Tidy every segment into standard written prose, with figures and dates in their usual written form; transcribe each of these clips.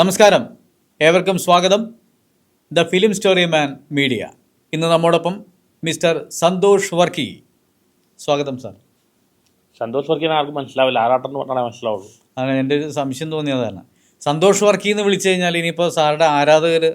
നമസ്കാരം, ഏവർക്കും സ്വാഗതം. The film story man media. ഇന്ന് നമ്മോടൊപ്പം മിസ്റ്റർ സന്തോഷ് വർക്കി. സ്വാഗതം സാർ. സന്തോഷ് വർക്കിനെ ആർക്കും മനസ്സിലാവില്ല, ആറാട്ടെന്ന് പറഞ്ഞാൽ മനസ്സിലാവുള്ളൂ. ആണ് എൻ്റെ ഒരു സംശയം തോന്നിയതാണ്. സന്തോഷ് വർക്കി എന്ന് വിളിച്ചു കഴിഞ്ഞാൽ ഇനിയിപ്പോൾ സാറുടെ ആരാധകർ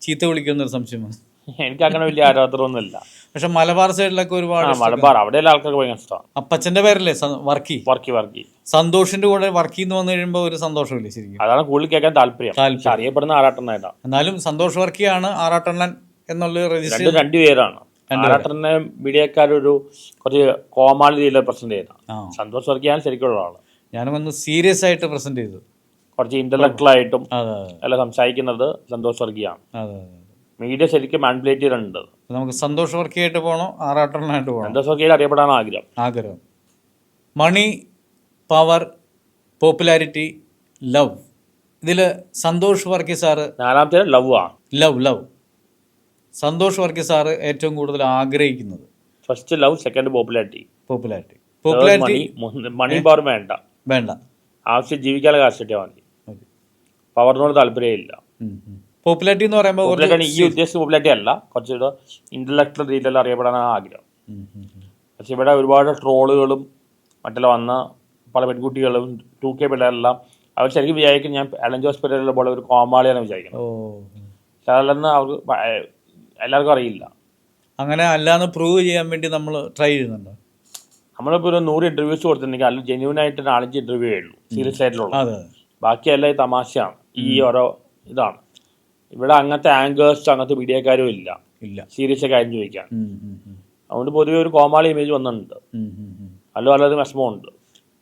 ചീത്ത വിളിക്കുന്നൊരു സംശയമാണ്. എനിക്ക് അങ്ങനെ വലിയ ആരാധകരൊന്നുമില്ല. പക്ഷെ മലബാർ സൈഡിലൊക്കെ ഒരുപാട് മലബാർ അവിടെയുള്ള ആൾക്കാർക്ക് ഭയങ്കര ഇഷ്ടമാണ്. അപ്പച്ചൻ്റെ പേരല്ലേ വർക്കി? വർക്കി സന്തോഷിന്റെ കൂടെ വർക്കി എന്ന് വന്നു കഴിയുമ്പോൾ ഒരു സന്തോഷമില്ലേ ശരിക്കും? അതാണ് കൂടുതൽ കേൾക്കാൻ താല്പര്യം. അറിയപ്പെടുന്ന ആറാട്ടെണ്ണായിട്ടാണ്. എന്നാലും സന്തോഷ് വർക്കിയാണ് ആറാട്ടെണ്ണൻ എന്നുള്ള രജിസ്റ്റർ. രണ്ടു പേരാണ്. ആറാട്ടെണ്ണ മീഡിയക്കാരൊരു കുറച്ച് കോമാളി രീതിയിൽ പ്രസന്റ് ചെയ്താണ്. സന്തോഷ് വർക്കിയാണ് ശരിക്കുള്ള ആള്. ഞാനും ഒന്ന് സീരിയസ് ആയിട്ട് പ്രസന്റ് ചെയ്തു. കുറച്ച് ഇന്റലക്ച്വൽ ആയിട്ടും എല്ലാം സംസാരിക്കുന്നത് സന്തോഷ് വർക്കിയാണ്. മീഡിയ ശരിക്കും മാനിപ്പുലേറ്റ് ചെയ്തിട്ടുണ്ട്. നമുക്ക് സന്തോഷ് വർക്കിയായിട്ട് പോകണോ ആറാട്ടെണ്ണനായിട്ട് പോകണം? സന്തോഷ് വർക്കിയായിട്ട് അറിയപ്പെടാൻ ആഗ്രഹം. Money, power, popularity, love. ഇതിൽ സന്തോഷ് വർക്കി സാറ് നാലാമത്തെ ലവ്. സന്തോഷ് വർക്കി സാറ് ഏറ്റവും കൂടുതൽ ആഗ്രഹിക്കുന്നത് first love, second popularity. Money power വേണ്ട. ആവശ്യം ജീവിക്കാനുള്ള കാശ് കിട്ടിയാൽ മതി. പവറിനോട് താല്പര്യമില്ല. പോപ്പുലാരിറ്റി എന്ന് പറയുമ്പോൾ ഈ ഉദ്ദേശിച്ച പോപ്പുലാരിറ്റി അല്ല, കുറച്ചുകൂടെ ഇന്റലക്ച്വൽ രീതിയിൽ അറിയപ്പെടാനാണ് ആഗ്രഹം. പക്ഷെ ഇവിടെ ഒരുപാട് ട്രോളുകളും മറ്റെല്ലാം വന്ന പല പെൺകുട്ടികളും 2K പിള്ളേരെല്ലാം അവർ ശരിക്കും വിചാരിക്കും ഞാൻ അലൻ ജോസ് പെരേര പോലെ ഒരു കോമാളിയാണ് വിചാരിക്കുന്നത്. പക്ഷെ അതല്ലെന്ന് അവർക്ക് എല്ലാവർക്കും അറിയില്ല. അങ്ങനെ അല്ലാന്ന് പ്രൂവ് ചെയ്യാൻ വേണ്ടി നമ്മൾ ട്രൈ ചെയ്യുന്നുണ്ടോ? നമ്മളിപ്പോൾ ഒരു 100 ഇന്റർവ്യൂസ് കൊടുത്തിട്ടുണ്ടെങ്കിൽ അതിൽ ജെന്യൂൻ ആയിട്ട് 4-5 ഇന്റർവ്യൂ ഉള്ളൂ സീരിയസ് ആയിട്ടുള്ള. ബാക്കിയെല്ലാം ഈ തമാശയാണ്, ഈ ഓരോ ഇതാണ്. ഇവിടെ അങ്ങനത്തെ ആങ്കേഴ്സ് അങ്ങനത്തെ മീഡിയക്കാരും ഇല്ല സീരിയസ് കാര്യം ചോദിക്കാൻ. അതുകൊണ്ട് പൊതുവെ ഒരു കോമാളി ഇമേജ് വന്നിട്ടുണ്ട്. അല്ലാതെ വിഷമമുണ്ട്.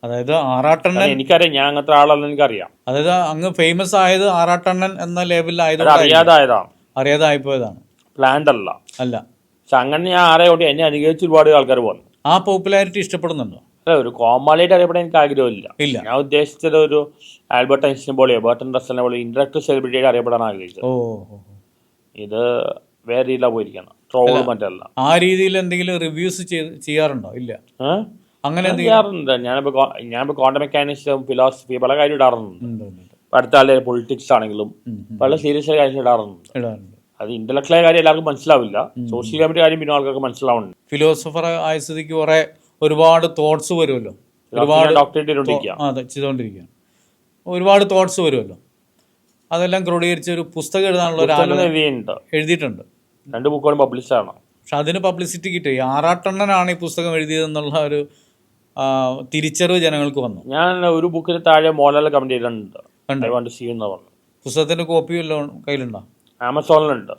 അതായത് ആറാട്ടെണ്ണൻ എനിക്കറിയാം, ഞാൻ അങ്ങനത്തെ ആളല്ലെന്ന് എനിക്കറിയാം. അതായത് അങ്ങ് ഫേമസ് ആയത് ആറാട്ടെണ്ണൻ എന്ന ലെവലിൽ അറിയാതായിപ്പോയതാണ്, പ്ലാൻഡ് അല്ല. പക്ഷെ അങ്ങനെ ഞാൻ ആരെയോട്ട് എന്നെ അനുകരിച്ച് ഒരുപാട് ആൾക്കാർ വന്നു. ആ പോപ്പുലാരിറ്റി ഇഷ്ടപ്പെടുന്നുണ്ടോ? അല്ല, ഒരു കോമാളിയായിട്ട് അറിയപ്പെടാൻ എനിക്ക് ആഗ്രഹമില്ല. ഞാൻ ഉദ്ദേശിച്ചത് ഒരു ആൽബർട്ട് ഐൻസ്റ്റീൻ പോലെയോ ബർട്ടൺ റസ്സലിനെ പോലെ ഇന്ററാക്ടീവ് സെലിബ്രിറ്റിയായിട്ട് അറിയപ്പെടാൻ ആഗ്രഹിച്ചത്. ഇത് വേറെ രീതിയിലാണ് പോയിരിക്കണം, ട്രോൾ മറ്റല്ല. ആ രീതിയിൽ എന്തെങ്കിലും റിവ്യൂസ് ചെയ്യാറുണ്ടോ? ഇല്ല. അങ്ങനെ ചെയ്യാറുണ്ട്. ഞാനിപ്പോ ക്വാണ്ടം മെക്കാനിക്സും ഫിലോസഫി പല കാര്യം ഇടാറുണ്ട്. അടുത്ത ആളുടെ പൊളിറ്റിക്സ് ആണെങ്കിലും പല സീരിയസ് ആയ കാര്യം ഇടാറുണ്ട്. അത് ഇന്റലക്ച്വലായ കാര്യം എല്ലാവർക്കും മനസ്സിലാവില്ല, സോഷ്യൽ മീഡിയ കാര്യം പിന്നെ ആൾക്കാർക്ക് മനസ്സിലാവുന്നുണ്ട്. ഫിലോസഫർ ആയ സ്ഥിതിക്ക് കുറെ ഒരുപാട് തോട്ട്സ് വരുമല്ലോ, ചെയ്തുകൊണ്ടിരിക്കുകയാണ്. ഒരുപാട് തോട്ട്സ് വരുമല്ലോ, അതെല്ലാം ക്രോഡീകരിച്ച് ഒരു പുസ്തകം എഴുതാനുള്ള എഴുതിയിട്ടുണ്ട്. 2 ബുക്കുകളും പബ്ലിഷ് ആണ്. പക്ഷെ അതിന് പബ്ലിസിറ്റി കിട്ടി. ആറാട്ടെണ്ണനാണ് ഈ പുസ്തകം എഴുതിയതെന്നുള്ള ഒരു തിരിച്ചറിവ് ജനങ്ങൾക്ക് വന്നു. ഞാൻ ഒരു ബുക്കിന് താഴെ മോഹൻലാൽ കമന്റ് ചെയ്തിട്ടുണ്ട്. പുസ്തകത്തിന്റെ കോപ്പി വല്ലതും കയ്യിലുണ്ടോ? ആമസോണിലുണ്ട്.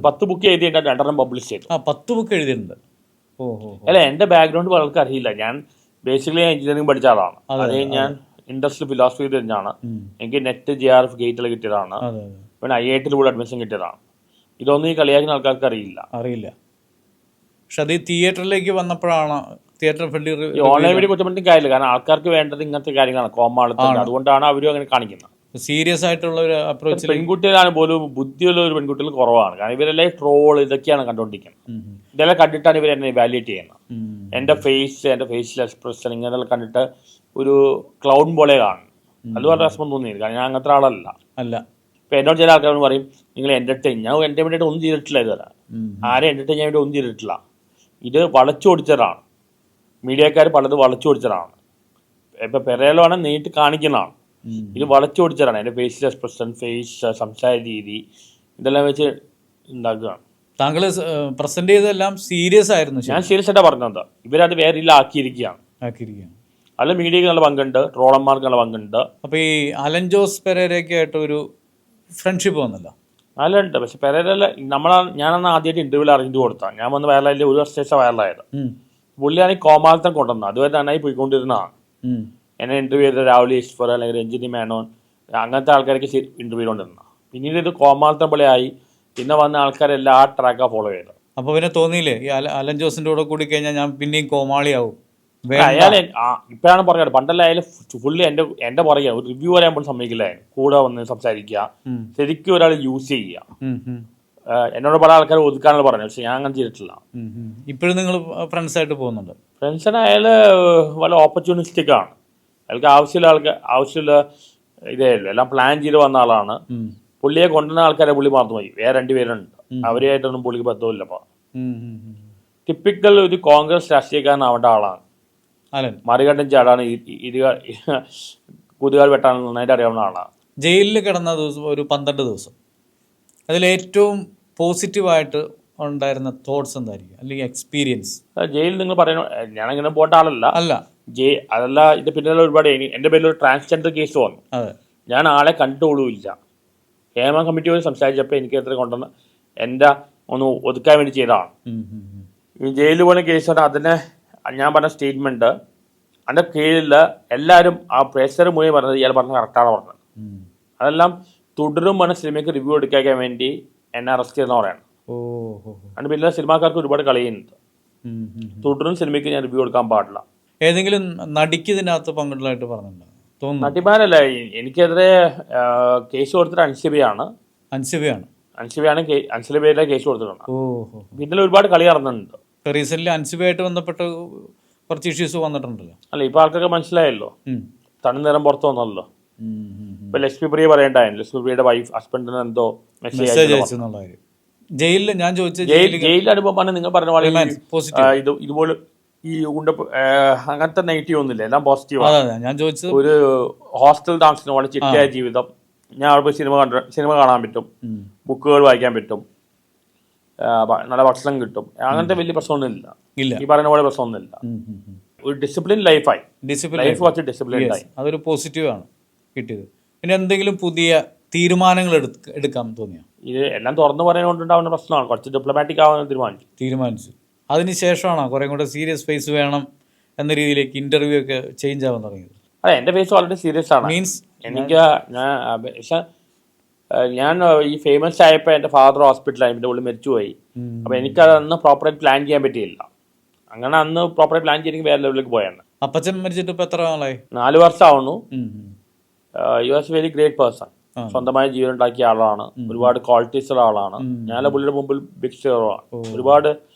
10 ബുക്ക് എഴുതിയിട്ടുണ്ട്, 2 പബ്ലിഷ് ചെയ്തു. 10 ബുക്ക് എഴുതിയിട്ടുണ്ട്. അല്ല, എന്റെ ബാക്ക്ഗ്രൗണ്ട് പലർക്കും അറിയില്ല. ഞാൻ ബേസിക്കലി എഞ്ചിനീയറിംഗ് പഠിച്ച ആളാണ്. അത് ഞാൻ ഇൻഡസ്ട്രിയൽ ഫിലോസഫി തിരിഞ്ഞാണ്. എനിക്ക് നെറ്റ് JRF ഗേറ്റിൽ കിട്ടിയതാണ്. പിന്നെ IIT കൂടെ അഡ്മിഷൻ കിട്ടിയതാണ്. ഇതൊന്നും ഈ കളിയാക്കുന്ന ആൾക്കാർക്ക് അറിയില്ല. പക്ഷെ അത് തിയേറ്ററിലേക്ക് വന്നപ്പോഴാണ് ഓൺലൈൻ വഴി കുറ്റപ്പെടുത്തി കാര്യമില്ല. കാരണം ആൾക്കാർക്ക് വേണ്ടത് ഇങ്ങനത്തെ കാര്യങ്ങളാണ്, കോമാളിത്തം. അതുകൊണ്ടാണ് അവരും അങ്ങനെ കാണിക്കുന്നത്. സീരിയസ് ആയിട്ടുള്ള ഒരു അപ്രോച്ച്. പെൺകുട്ടികളാണ് പോലും ബുദ്ധിയുള്ള ഒരു പെൺകുട്ടികൾ കുറവാണ്. കാരണം ഇവരെല്ലാം ട്രോൾ ഇതൊക്കെയാണ് കണ്ടുകൊണ്ടിരിക്കുന്നത്. ഇതെല്ലാം കണ്ടിട്ടാണ് ഇവർ എന്നെ ഇവാലുവേറ്റ് ചെയ്യുന്നത്. എന്റെ ഫേസിൽ എക്സ്പ്രഷൻ ഇങ്ങനെല്ലാം കണ്ടിട്ട് ഒരു ക്ലൗഡ് പോലെ കാണും. അത് വളരെ രസം തോന്നിയില്ല. കാരണം ഞാൻ അങ്ങനത്തെ ആളല്ല. ഇപ്പൊ എന്നോട് ചില ആൾക്കാർ പറയും നിങ്ങൾ എന്റർടൈൻ. ഞാൻ എന്റർടൈൻമെന്റ് ഒന്നും ചെയ്തിട്ടില്ല. ഇതുവരെ ആരെ എന്റർടൈൻ ചെയ്യാൻ വേണ്ടി ഒന്നും ചെയ്തിട്ടില്ല. ഇത് വളച്ചൊടിച്ചതാണ്. മീഡിയക്കാർ പലത് വളച്ചൊടിച്ചതാണ്. ഇപ്പൊ പെരേലാണ് നേരിട്ട് കാണിക്കുന്നതാണ്. ഇത് വളച്ചൊടിച്ചതാണ്. എന്റെ ഫേസിൽ എക്സ്പ്രഷൻ, സംസാര രീതി ഇതെല്ലാം വെച്ച് ഉണ്ടാക്കുകയാണ്. താങ്കൾ പ്രസന്റ് ചെയ്തതെല്ലാം സീരിയസ് ആയിരുന്നു. ഞാൻ സീരിയസ് ആയിട്ടാണ് പറഞ്ഞത്. ഇവരത് വേറെ രീതിയിൽ ആക്കിയിരിക്കുകയാണ്. അല്ല, മീഡിയക്ക് നല്ല പങ്കുണ്ട്, ട്രോളന്മാർക്ക് നല്ല പങ്കുണ്ട്. അപ്പൊ ഈ അലൻ ജോസ് പെരേരയൊക്കെ ആയിട്ട് ഒരു ഫ്രണ്ട്ഷിപ്പ് വന്നല്ലോ. അല്ലുണ്ട്. പക്ഷെ പെരേര ഞാനന്ന് ആദ്യമായിട്ട് ഇന്റർവ്യൂവിൽ അറിഞ്ഞു കൊടുത്താൽ ഞാൻ വന്ന് വൈറലായില്ല. 1 വർഷം ശേഷം വൈറലായത്. പുള്ളിയാണ് ഈ കോമാളിത്തം കൊണ്ടുവന്നത്. അതുവരെ നന്നായി പോയിക്കൊണ്ടിരുന്നതാണ്. എന്നെ ഇന്റർവ്യൂ ചെയ്ത രാഹുൽ ഈശ്വർ അല്ലെങ്കിൽ രഞ്ജിനി മേനോൻ അങ്ങനത്തെ ആൾക്കാർക്ക് ഇന്റർവ്യൂ കൊണ്ടിരുന്ന. പിന്നീട് ഇത് കോമാളിത്തം പോലെയായി. പിന്നെ വന്ന ആൾക്കാരെല്ലാം ആ ട്രാക്കാണ് ഫോളോ ചെയ്തത്. അപ്പൊ പിന്നെ തോന്നിയില്ലേ ഈ അലൻ ജോസിന്റെ കൂടെ കൂടി കഴിഞ്ഞാൽ ഞാൻ പിന്നെയും കോമാളിയാവും? അയാളെ ഇപ്പോഴാണ് പറഞ്ഞത്. പണ്ടല്ലായാലും ഫുള്ളി എന്റെ പുറകെ ഒരു റിവ്യൂ പറയാൻ പോലും സമ്മതിക്കില്ലായിരുന്നു. കൂടെ വന്ന് സംസാരിക്കുക, ശരിക്കും ഒരാൾ യൂസ് ചെയ്യുക. എന്നോട് പല ആൾക്കാർ ഒതുക്കാനുള്ള പറഞ്ഞു. പക്ഷെ ഞാൻ അങ്ങനെ ചെയ്തിട്ടില്ല. ഇപ്പോഴും നിങ്ങൾ ഫ്രണ്ട്സ് ആയിട്ട് പോകുന്നുണ്ട്? ഫ്രണ്ട്സിന് അയാൾ വളരെ ഓപ്പർച്യൂണിസ്റ്റിക് ആണ്. അയാൾക്ക് ആവശ്യമുള്ള ഇതേ ഉള്ളൂ, എല്ലാം പ്ലാൻ ചെയ്ത് വന്ന ആളാണ്. പുള്ളിയെ കൊണ്ടുവന്ന ആൾക്കാരെ പുള്ളി മറന്നുപോയി. വേറെ 2 പേരുണ്ട്, അവരുമായിട്ടൊന്നും പുള്ളിക്ക് ബന്ധമില്ല. അപ്പോൾ ടിപ്പിക്കൽ ഒരു കോൺഗ്രസ് രാഷ്ട്രീയക്കാരനാവേണ്ട ആളാണ്. മറികണ്ടൻ ചാടാണ്, കുതുകാൽ വെട്ടാൻ നന്നായിട്ട് അറിയാവുന്ന ആളാണ്. ജയിലിൽ കിടന്ന ദിവസം ഒരു 12 ദിവസം അതിലേറ്റവും പോസിറ്റീവായിട്ട് ഉണ്ടായിരുന്ന തോട്ട്സ് എന്തായിരിക്കും, അല്ലെങ്കിൽ എക്സ്പീരിയൻസ്? ജയിലിൽ നിങ്ങൾ പറയുന്ന, ഞാനങ്ങനെ പോകേണ്ട ആളല്ല. അല്ല അതല്ല, ഇത് പിന്നിലുള്ള ഒരുപാട് എൻ്റെ പേരിൽ ഒരു ട്രാൻസ്ജെൻഡർ കേസ് വന്നു. ഞാൻ ആളെ കണ്ടുപോലുമില്ല. ഹേമ കമ്മിറ്റി പോയി സംസാരിച്ചപ്പോൾ എനിക്ക് എത്ര കൊണ്ടുവന്ന് എൻ്റെ ഒന്ന് ഒതുക്കാൻ വേണ്ടി ചെയ്തതാണ്. ഈ ജയിലിൽ പോകുന്ന കേസ് പറഞ്ഞാൽ അതിന് ഞാൻ പറഞ്ഞ സ്റ്റേറ്റ്മെൻറ്റ് അതിൻ്റെ കീഴിൽ എല്ലാവരും ആ പ്രേസർ മുഴുവൻ പറഞ്ഞത് ഇയാൾ പറഞ്ഞത് കറക്റ്റാണ് പറഞ്ഞത്. അതെല്ലാം തുടരും പറഞ്ഞ സിനിമയ്ക്ക് റിവ്യൂ എടുക്കാൻ വേണ്ടി എന്നെ അറസ്റ്റ് ചെയ്തെന്ന് പറയണം. അതിന് പിന്നെ സിനിമാക്കാർക്ക് ഒരുപാട് കളിയുന്നുണ്ട്. തുടരും സിനിമയ്ക്ക് ഞാൻ റിവ്യൂ എടുക്കാൻ പാടില്ല. ഏതെങ്കിലും നടിക്ക് ഇതിനകത്ത് പങ്കിട്ടതായിട്ട് പറഞ്ഞിട്ടുണ്ടോ? നടിമാരല്ല, എനിക്കെതിരെ കേസ് കൊടുത്തിട്ട് അൻസിബയാണ് അൻസിബയിലെ കേസ് കൊടുത്തിട്ടുണ്ട്. ഇതിൽ ഒരുപാട് കളി നടന്നുണ്ട്. റീസെന്റ് അൻസിബയായിട്ട് ബന്ധപ്പെട്ട് കുറച്ച് ഇഷ്യൂസ് വന്നിട്ടുണ്ടല്ലോ. അല്ല, ഇപ്പൊ ആൾക്കൊക്കെ മനസ്സിലായല്ലോ, തണിനിറം പുറത്ത് വന്നല്ലോ. ഇപ്പൊ ലക്ഷ്മി പ്രിയ പറയണ്ടായിരുന്നു, ലക്ഷ്മി പ്രിയയുടെ ഹസ്ബൻഡിന് എന്തോ മെസ്സേജ് അയച്ചെന്നുള്ള കാര്യം. ജയിലിൽ ഞാൻ ചോദിച്ചത് ജയിലിൽ അനുഭവമാണ്. നിങ്ങൾ പറഞ്ഞ പോലെ ഇതുപോലെ ഈ അങ്ങനത്തെ നെഗറ്റീവ് ഒന്നുമില്ല, എല്ലാം പോസിറ്റീവാണ്. ഞാൻ ചോദിച്ചത് ഒരു ഹോസ്റ്റൽ താമസിക്കുന്ന പോലെ ചിട്ടയായ ജീവിതം. ഞാൻ അവിടെ പോയി സിനിമ കാണാൻ പറ്റും, ബുക്കുകൾ വായിക്കാൻ പറ്റും, നല്ല ഭക്ഷണം കിട്ടും. അങ്ങനത്തെ വലിയ പ്രശ്നമൊന്നുമില്ല. ഈ പറയുന്ന പോലെ പ്രശ്നമൊന്നുമില്ല. ഒരു ഡിസിപ്ലിൻ ലൈഫായി, ലൈഫ് കുറച്ച് ഡിസിപ്ലിൻ ആയി. അതൊരു പോസിറ്റീവ് ആണ് കിട്ടിയത്. പിന്നെ എന്തെങ്കിലും പുതിയ തീരുമാനങ്ങൾ എടുക്കാൻ തോന്നിയോ? ഇത് എല്ലാം തുറന്നു പറയാനുകൊണ്ടുണ്ടാവുന്ന പ്രശ്നമാണ്. കുറച്ച് ഡിപ്ലോമാറ്റിക് ആവാൻ തീരുമാനിച്ചു. അതിനുശേഷമാണോ കുറെ കൂടെ സീരിയസ് ഫേസ് വേണം എന്ന രീതിയിലേക്ക് ഇന്റർവ്യൂ ഒക്കെ ചേഞ്ച് ആവാൻ തുടങ്ങിയത്? അതെ, എൻ്റെ ഫേസ് വളരെ സീരിയസ് ആണ്. മീൻസ് എനിക്ക് ഞാൻ ഈ ഫേമസ് ആയപ്പോൾ എൻ്റെ ഫാദർ ഹോസ്പിറ്റലായി, എൻ്റെ ഉള്ളിൽ മരിച്ചുപോയി. അപ്പോൾ എനിക്കത് അന്ന് പ്രോപ്പറായിട്ട് പ്ലാൻ ചെയ്യാൻ പറ്റിയില്ല. അങ്ങനെ അന്ന് പ്രോപ്പറായിട്ട് പ്ലാൻ ചെയ്തെങ്കിൽ വേറെ ലെവലിലേക്ക് പോയാണ്. അപ്പച്ചൻ മരിച്ചിട്ട് ഇപ്പോൾ എത്ര നാളായി? 4 വർഷം ആവുന്നു. U was very great person. സ്വന്തമായി ജീവൻ ഉണ്ടാക്കിയ ആളാണ്. ഒരുപാട് ക്വാളിറ്റീസ് ഉള്ള ആളാണ്. ഞാൻ പുള്ളിയുടെ മുമ്പിൽ ബിഗ് സ്റ്റേറാണ്. ഒരുപാട്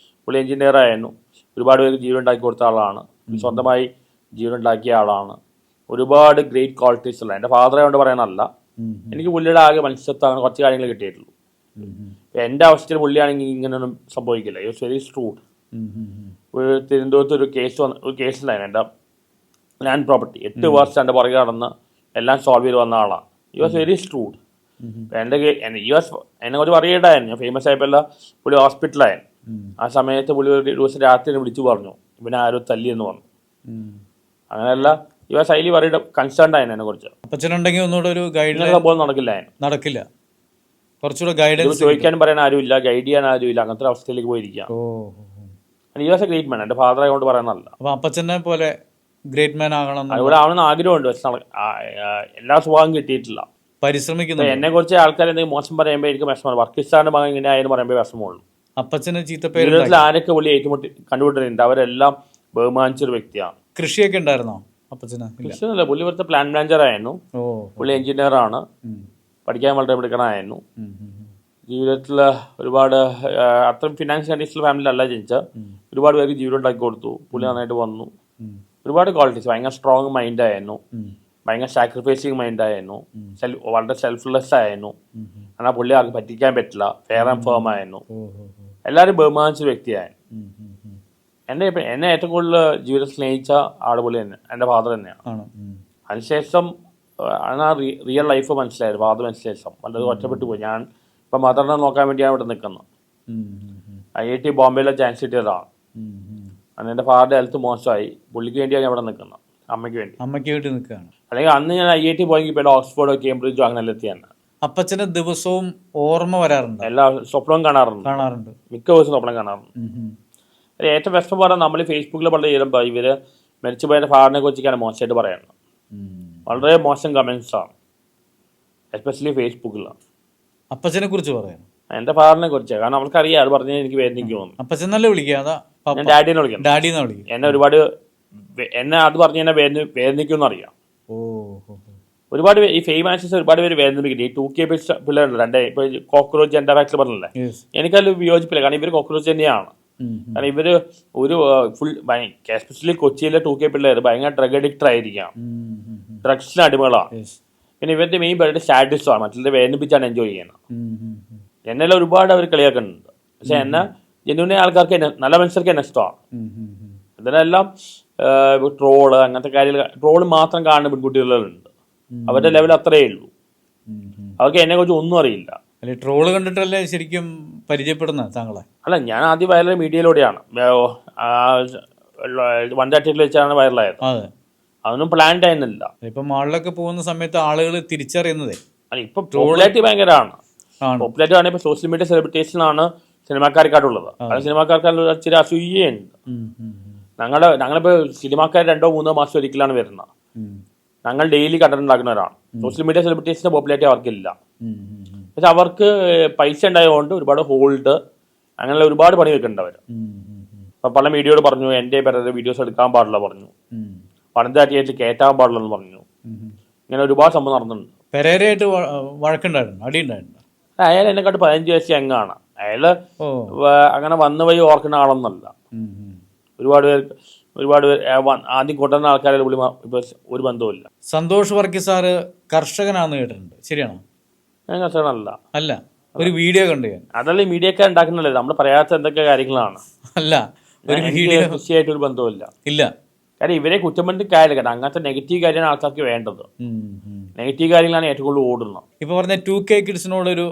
പുള്ളി എഞ്ചിനീയർ ആയിരുന്നു. ഒരുപാട് പേർക്ക് ജീവൻ ഉണ്ടാക്കി കൊടുത്ത ആളാണ്. സ്വന്തമായി ജീവൻ ഉണ്ടാക്കിയ ആളാണ്. ഒരുപാട് ഗ്രേറ്റ് ക്വാളിറ്റീസ് ഉള്ള. എൻ്റെ ഫാദറെ കൊണ്ട് പറയാനല്ല, എനിക്ക് പുള്ളിയുടെ ആകെ മനുഷ്യത്വം അങ്ങനെ കുറച്ച് കാര്യങ്ങൾ കിട്ടിയിട്ടുള്ളൂ. എൻ്റെ അവസ്ഥയിൽ പുള്ളിയാണെങ്കിൽ ഇങ്ങനെയൊന്നും സംഭവിക്കില്ല. You was very shrewd. ഒരു തിരുവനന്തപുരത്ത് ഒരു കേസുണ്ടായിരുന്നു. എൻ്റെ ലാൻഡ് പ്രോപ്പർട്ടി 8 വർഷം എൻ്റെ പുറകെ നടന്ന് എല്ലാം സോൾവ് ചെയ്ത് വന്ന ആളാണ്. You was very shrewd. എന്നെ കുറിച്ച് പറയണ്ടായിരുന്നു. ഞാൻ ഫേമസ് ആയപ്പോൾ പുള്ളി ഹോസ്പിറ്റലായിരുന്നു. ആ സമയത്ത് പുള്ളി ഒരു ദിവസം രാത്രി വിളിച്ചു പറഞ്ഞു, ഇവനെ ആരോ തല്ലിയെന്ന് പറഞ്ഞു. അങ്ങനെയല്ല, you was highly worried, concerned ആയിരുന്നു എന്നെ കുറിച്ച്. അപ്പച്ചനുണ്ടെങ്കിൽ ഒന്നുകൂടെ ഒരു ഗൈഡ് നടക്കില്ല. കുറച്ചുകൂടെ ഗൈഡൻസ് ചോദിക്കാനും പറയാൻ ആരുമില്ല, ഗൈഡ് ചെയ്യാൻ ആരുമില്ല. അങ്ങനത്തെ അവസ്ഥയിലേക്ക് പോയിരിക്കാം. You was a great man. എൻ്റെ ഫാദറെ കൊണ്ട് പറയാനല്ല. അപ്പോൾ അപ്പച്ചനെ പോലെ ഗ്രേറ്റ് മാൻ ആകണം, അതുപോലെ ആവണമെന്ന് ആഗ്രഹമുണ്ട്. പക്ഷെ എല്ലാ സ്വഭാവം കിട്ടിയിട്ടില്ല. പരിശ്രമിക്കുന്നു. എന്നെ കുറിച്ച് ആൾക്കാർ എന്തെങ്കിലും മോശം പറയുമ്പോൾ എനിക്ക് വിഷമമാണ്. പാകിസ്ഥാന്റെ മകൻ ഇങ്ങനെ ആയെന്ന് പറയുമ്പോൾ വിഷമമുള്ളൂ. അപ്പച്ചന് ചീത്തപ്പേര് ജീവിതത്തിൽ ആരൊക്കെ പുള്ളി ഏറ്റുമുട്ടി കണ്ടുപിട്ടിട്ടുണ്ട് അവരെല്ലാം ബഹുമാനിച്ചൊരു വ്യക്തിയാണ്. കൃഷിയൊക്കെ ഉണ്ടായിരുന്നോ അപ്പച്ചന്? കൃഷിയൊന്നുമില്ല. പുള്ളി ഇവിടുത്തെ പ്ലാൻ മാനേജർ ആയിരുന്നു. പുള്ളി എഞ്ചിനീയർ ആണ്. പഠിക്കാൻ വളരെ മിടുക്കനായിരുന്നു. ജീവിതത്തിൽ ഒരുപാട് അത്രയും ഫിനാൻഷ്യൽ കണ്ടീഷണൽ ഫാമിലിയിലല്ല ജനിച്ചത്. ഒരുപാട് പേർക്ക് ജീവിതം ഉണ്ടാക്കി കൊടുത്തു. പുള്ളി നന്നായിട്ട് വന്നു. ഒരുപാട് ക്വാളിറ്റീസ്. ഭയങ്കര സ്ട്രോങ് മൈൻഡായിരുന്നു. ഭയങ്കര സാക്രിഫൈസിങ് മൈൻഡായിരുന്നു. വളരെ സെൽഫ്ലെസ് ആയിരുന്നു. എന്നാൽ പുള്ളി ആർക്ക് പറ്റിക്കാൻ പറ്റില്ല. ഫെയർ ആൻഡ് ഫേം ആയിരുന്നു. എല്ലാവരും ബഹുമാനിച്ച വ്യക്തിയായിരുന്നു. എന്നെ ഏറ്റവും കൂടുതൽ ജീവിതത്തിൽ സ്നേഹിച്ച ആൾ പുള്ളി തന്നെ, എൻ്റെ ഫാദർ തന്നെയാണ്. അതിനുശേഷം ആണ് റിയൽ ലൈഫ് മനസ്സിലായത്. ഫാദർ മനസ്സിലേശം വളരെ ഒറ്റപ്പെട്ടു പോയി. ഞാൻ ഇപ്പം മദറിനെ നോക്കാൻ വേണ്ടിയാണ് ഇവിടെ നിൽക്കുന്നത്. IIT ബോംബെയിലെ ചാൻസ് കിട്ടിയതാണ്. അന്ന് എൻ്റെ ഫാദറിൻ്റെ ഹെൽത്ത് മോശമായി. പുള്ളിക്ക് വേണ്ടിയാണ് ഞാൻ ഇവിടെ നിൽക്കുന്നത്. അമ്മയ്ക്ക് വേണ്ടി നിൽക്കുകയാണ്. അല്ലെങ്കിൽ അന്ന് ഞാൻ IIT പോയെങ്കിൽ ഇപ്പോൾ ഓക്സ്ഫോർഡോ കേംബ്രിഡ്ജോ അങ്ങനെ എത്തിയാണ്. അപ്പച്ചന് ദിവസവും ഓർമ്മ വരാറുണ്ട്. എല്ലാ സ്വപ്നവും കാണാറുണ്ട്. മിക്ക ദിവസവും സ്വപ്നം കാണാറുണ്ട്. ഏറ്റവും വിഷമം പറഞ്ഞാൽ നമ്മൾ ഫേസ്ബുക്കിൽ വളരെ ചെയ്യുമ്പോൾ ഇവര് മരിച്ചുപോയ ഫാദറിനെ കുറിച്ചൊക്കെയാണ് മോശമായിട്ട് പറയുന്നത്. വളരെ മോശം കമന്റ്സാണ്, എസ്പെഷ്യലി ഫേസ്ബുക്കിലാണ്. അപ്പച്ചനെ കുറിച്ച് പറയാം, എൻ്റെ ഫാദറിനെ കുറിച്ച്. കാരണം അവർക്കറിയാം അത് പറഞ്ഞാൽ എനിക്ക് വേദനിക്കുമെന്ന്. അപ്പച്ചൻ നല്ല വിളിക്കുക, ഞാൻ ഡാഡിനെ വിളിക്കാം. എന്നെ ഒരുപാട് അത് പറഞ്ഞ് എന്നെ വേദനിക്കുമെന്ന് അറിയാം. ഒരുപാട് ഈ ഫേമസ് ഒരുപാട് പേര് വേദനിപ്പിക്കില്ല. ഈ 2K പിള്ളേരുണ്ട്. ഇപ്പോൾ കോക്രോച്ച് ജെൻഡർ ആക്ട് പറഞ്ഞില്ലേ, എനിക്കതിൽ വിയോജിപ്പില്ല. കാരണം ഇവർ കോക്രോച്ച് തന്നെയാണ്. കാരണം ഇവര് ഒരു ഫുൾ എസ്പെഷ്യലി കൊച്ചിയിലെ 2K പിള്ളേർ ഭയങ്കര ഡ്രഗ് അഡിക്റ്റർ ആയിരിക്കാം. ഡ്രഗ്സിന് അടിമകളാണ്. പിന്നെ ഇവരുടെ മെയിൻ പരിപാടി സാഡിസമാണ്, മറ്റുള്ളവരെ വേദനിപ്പിച്ചാണ് എൻജോയ് ചെയ്യുന്നത്. എന്നെല്ലാം ഒരുപാട് അവർ കളിയാക്കുന്നുണ്ട്, പക്ഷെ എന്നെ ജെന്യൂനെ ആൾക്കാർക്ക് നല്ല മനുഷ്യർക്ക് എന്നെ ഇഷ്ടമാണ്. ഇതിനെല്ലാം ട്രോള് അങ്ങനത്തെ കാര്യങ്ങൾ, ട്രോള് മാത്രം കാണുന്ന പെൺകുട്ടികളുണ്ട്. അവരുടെ ലെവൽ അത്രയേ ഉള്ളൂ, അവർക്ക് എന്നെ കുറിച്ച് ഒന്നും അറിയില്ല. ട്രോള് കണ്ടിട്ടല്ലേ ശരിക്കും പരിചയപ്പെടുന്ന താങ്കളെ? അല്ല, ഞാൻ ആദ്യം വൈറൽ മീഡിയയിലൂടെയാണ്, 130 വെച്ചാണ് വൈറലായത്. അതൊന്നും പ്ലാൻഡ് ആയിരുന്നില്ല. ഇപ്പൊ മാളിലൊക്കെ പോകുന്ന സമയത്ത് ആളുകൾ തിരിച്ചറിയുന്നതേ അല്ല, ഇപ്പൊ പോപ്പുലാരിറ്റി ഭയങ്കരമാണ്. പോപ്പുലാരിറ്റി ആണ്. ഇപ്പൊ സോഷ്യൽ മീഡിയ സെലിബ്രിറ്റീസിനാണ് സിനിമാക്കാർക്കായിട്ടുള്ളത്. അത് സിനിമാക്കാർക്ക് ഇച്ചിരി അസൂയുണ്ട്. ഞങ്ങളിപ്പോ സിനിമാക്കാർ 2-3 മാസം ഒരിക്കലാണ് വരുന്നത്. ഞങ്ങൾ ഡെയിലി കണ്ടന്റ് ഉണ്ടാക്കുന്നവരാണ്. സോഷ്യൽ മീഡിയ സെലിബ്രിറ്റീസിന്റെ പോപ്പുലാരിറ്റി അവർക്കില്ല. പക്ഷെ അവർക്ക് പൈസ ഉണ്ടായതുകൊണ്ട് ഒരുപാട് ഹോൾഡ് അങ്ങനെയുള്ള ഒരുപാട് പണി വെക്കുന്നുണ്ട് അവർ. അപ്പൊ പല മീഡിയയോട് പറഞ്ഞു എന്റെ പേരുടെ വീഡിയോസ് എടുക്കാൻ പാടില്ല പറഞ്ഞു, പണത്താറ്റിയായിട്ട് കയറ്റാൻ പാടില്ലെന്ന് പറഞ്ഞു. ഇങ്ങനെ ഒരുപാട് സംഭവം നടന്നിട്ടുണ്ട്. പെരേരയായിട്ട് വഴക്കുണ്ടായിരുന്നു, അടിയുണ്ടായിരുന്നു. അയാൾ എന്നെക്കാട്ട് 15 വയസ്സ് യങ്ങാണ്. അയാള് അങ്ങനെ വന്നു വഴി ഓർക്കുന്ന ആളൊന്നല്ല. ഒരുപാട് പേർ ആദ്യം കൊണ്ടുവന്ന ആൾക്കാരെ പുള്ളി ഇപ്പൊ ഒരു ബന്ധവുമില്ല. സന്തോഷ് വർക്കി സാറ് കർഷകനാണെന്ന് കേട്ടിട്ടുണ്ട്, ശരിയാണോ? ഞാൻ കർഷകനല്ല. അല്ല, ഒരു വീഡിയോ കണ്ടു ഞാൻ. അതല്ല ഈ മീഡിയക്കാർ ഉണ്ടാക്കുന്നല്ലേ, നമ്മൾ പറയാത്ത എന്തൊക്കെ കാര്യങ്ങളാണ്. അല്ല, ഒരു വീഡിയോ കൃഷിയായിട്ട് ഒരു ബന്ധവുമില്ല. ഇല്ല, കാര്യം ഇവരെ കുറ്റം പറഞ്ഞിട്ട് കാര്യമില്ല. കാരണം അങ്ങനത്തെ നെഗറ്റീവ് കാര്യമാണ് ആൾക്കാർക്ക് വേണ്ടത്. നെഗറ്റീവ് കാര്യങ്ങളാണ് ഏറ്റവും കൂടുതൽ ഓടുന്നത്. ഇപ്പൊ പറഞ്ഞ 2K കിഡ്സിനോടൊരു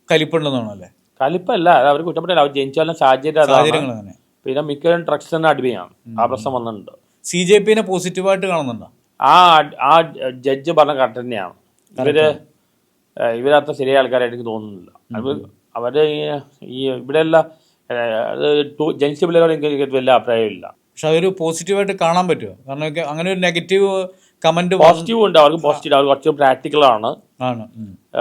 കലിപ്പുണ്ടെന്നാണല്ലേ? കലിപ്പല്ല, അത് അവർ കുറ്റം പറഞ്ഞില്ല. അവർ ജനിച്ചാലും സാഹചര്യങ്ങൾ അങ്ങനെ. പിന്നെ മിക്കവരും ഡ്രഗ്സ് തന്നെ അടിമയാണ്. ആ പ്രശ്നം വന്നിട്ടുണ്ട്. CJP പോസിറ്റീവായിട്ട് കാണുന്നുണ്ടോ? ആ ജഡ്ജ് പറഞ്ഞ കറക്റ്റ് തന്നെയാണ്. ഇവരത്ര ശരിയായ ആൾക്കാരായിട്ട് എനിക്ക് തോന്നുന്നില്ല. അവര് ഈ ഇവിടെയുള്ള ജനിച്ച പിള്ളേരോട് എനിക്ക് വലിയ അഭിപ്രായമില്ല. പക്ഷെ അതൊരു പോസിറ്റീവായിട്ട് കാണാൻ പറ്റുമോ? കാരണം അങ്ങനെ ഒരു നെഗറ്റീവ് കമന്റ് പോസിറ്റീവ് ഉണ്ട്. അവർക്ക് പോസിറ്റീവ്, അവർ കുറച്ച് പ്രാക്ടിക്കലാണ്.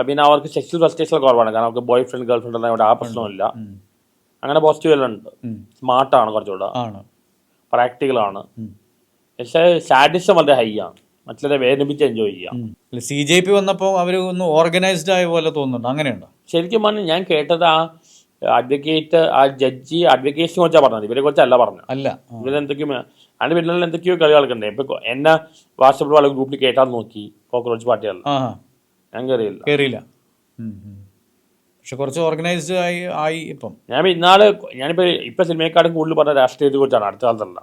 പിന്നെ അവർക്ക് സെക്സ്വൽ ഫ്രസ്ട്രേഷൻ കുറവാണ്. കാരണം അവർക്ക് ബോയ് ഫ്രണ്ട് ഗേൾ ഫ്രണ്ട് ഉള്ള ആ പ്രശ്നമില്ല. അങ്ങനെ പോസിറ്റീവ് എല്ലാം ഉണ്ട്. സ്മാർട്ടാണ്, കുറച്ചുകൂടെ പ്രാക്ടിക്കലാണ്. പക്ഷേ സാഡിസം വളരെ ഹൈ ആണ്. മറ്റുള്ളവരെ വേദനിപ്പിച്ച് എൻജോയ് ചെയ്യാം. CJP വന്നപ്പോൾ അവർ ഒന്ന് ഓർഗനൈസ്ഡ് ആയ പോലെ തോന്നുന്നുണ്ട്, അങ്ങനെയുണ്ടോ? ശരിക്കും പറഞ്ഞാൽ ഞാൻ കേട്ടത് ആ അഡ്വക്കേറ്റ്, ആ ജഡ്ജി അഡ്വക്കേറ്റിനെ കുറിച്ചാണ് പറഞ്ഞത്, ഇവരെ കുറിച്ചല്ല പറഞ്ഞത്. അല്ല, ഇവരെന്തൊക്കെയോ അതിന്റെ പിന്നിൽ എന്തൊക്കെയോ കളികൾക്കുണ്ട്. ഇപ്പൊ എന്നെ വാട്സപ്പിൽ വളരെ ഗ്രൂപ്പിൽ കേട്ടാൻ നോക്കി കോക്രോച്ച് പാർട്ടിയല്ല, ഞാൻ കയറിയില്ല. പക്ഷെ കുറച്ച് ഓർഗനൈസ്ഡ് ആയി. ഇപ്പം ഞാനിപ്പോ സിനിമയെക്കാളും കൂടുതൽ പറഞ്ഞ രാഷ്ട്രീയത്തെ കുറിച്ചാണ് അടുത്ത കാലത്തല്ല.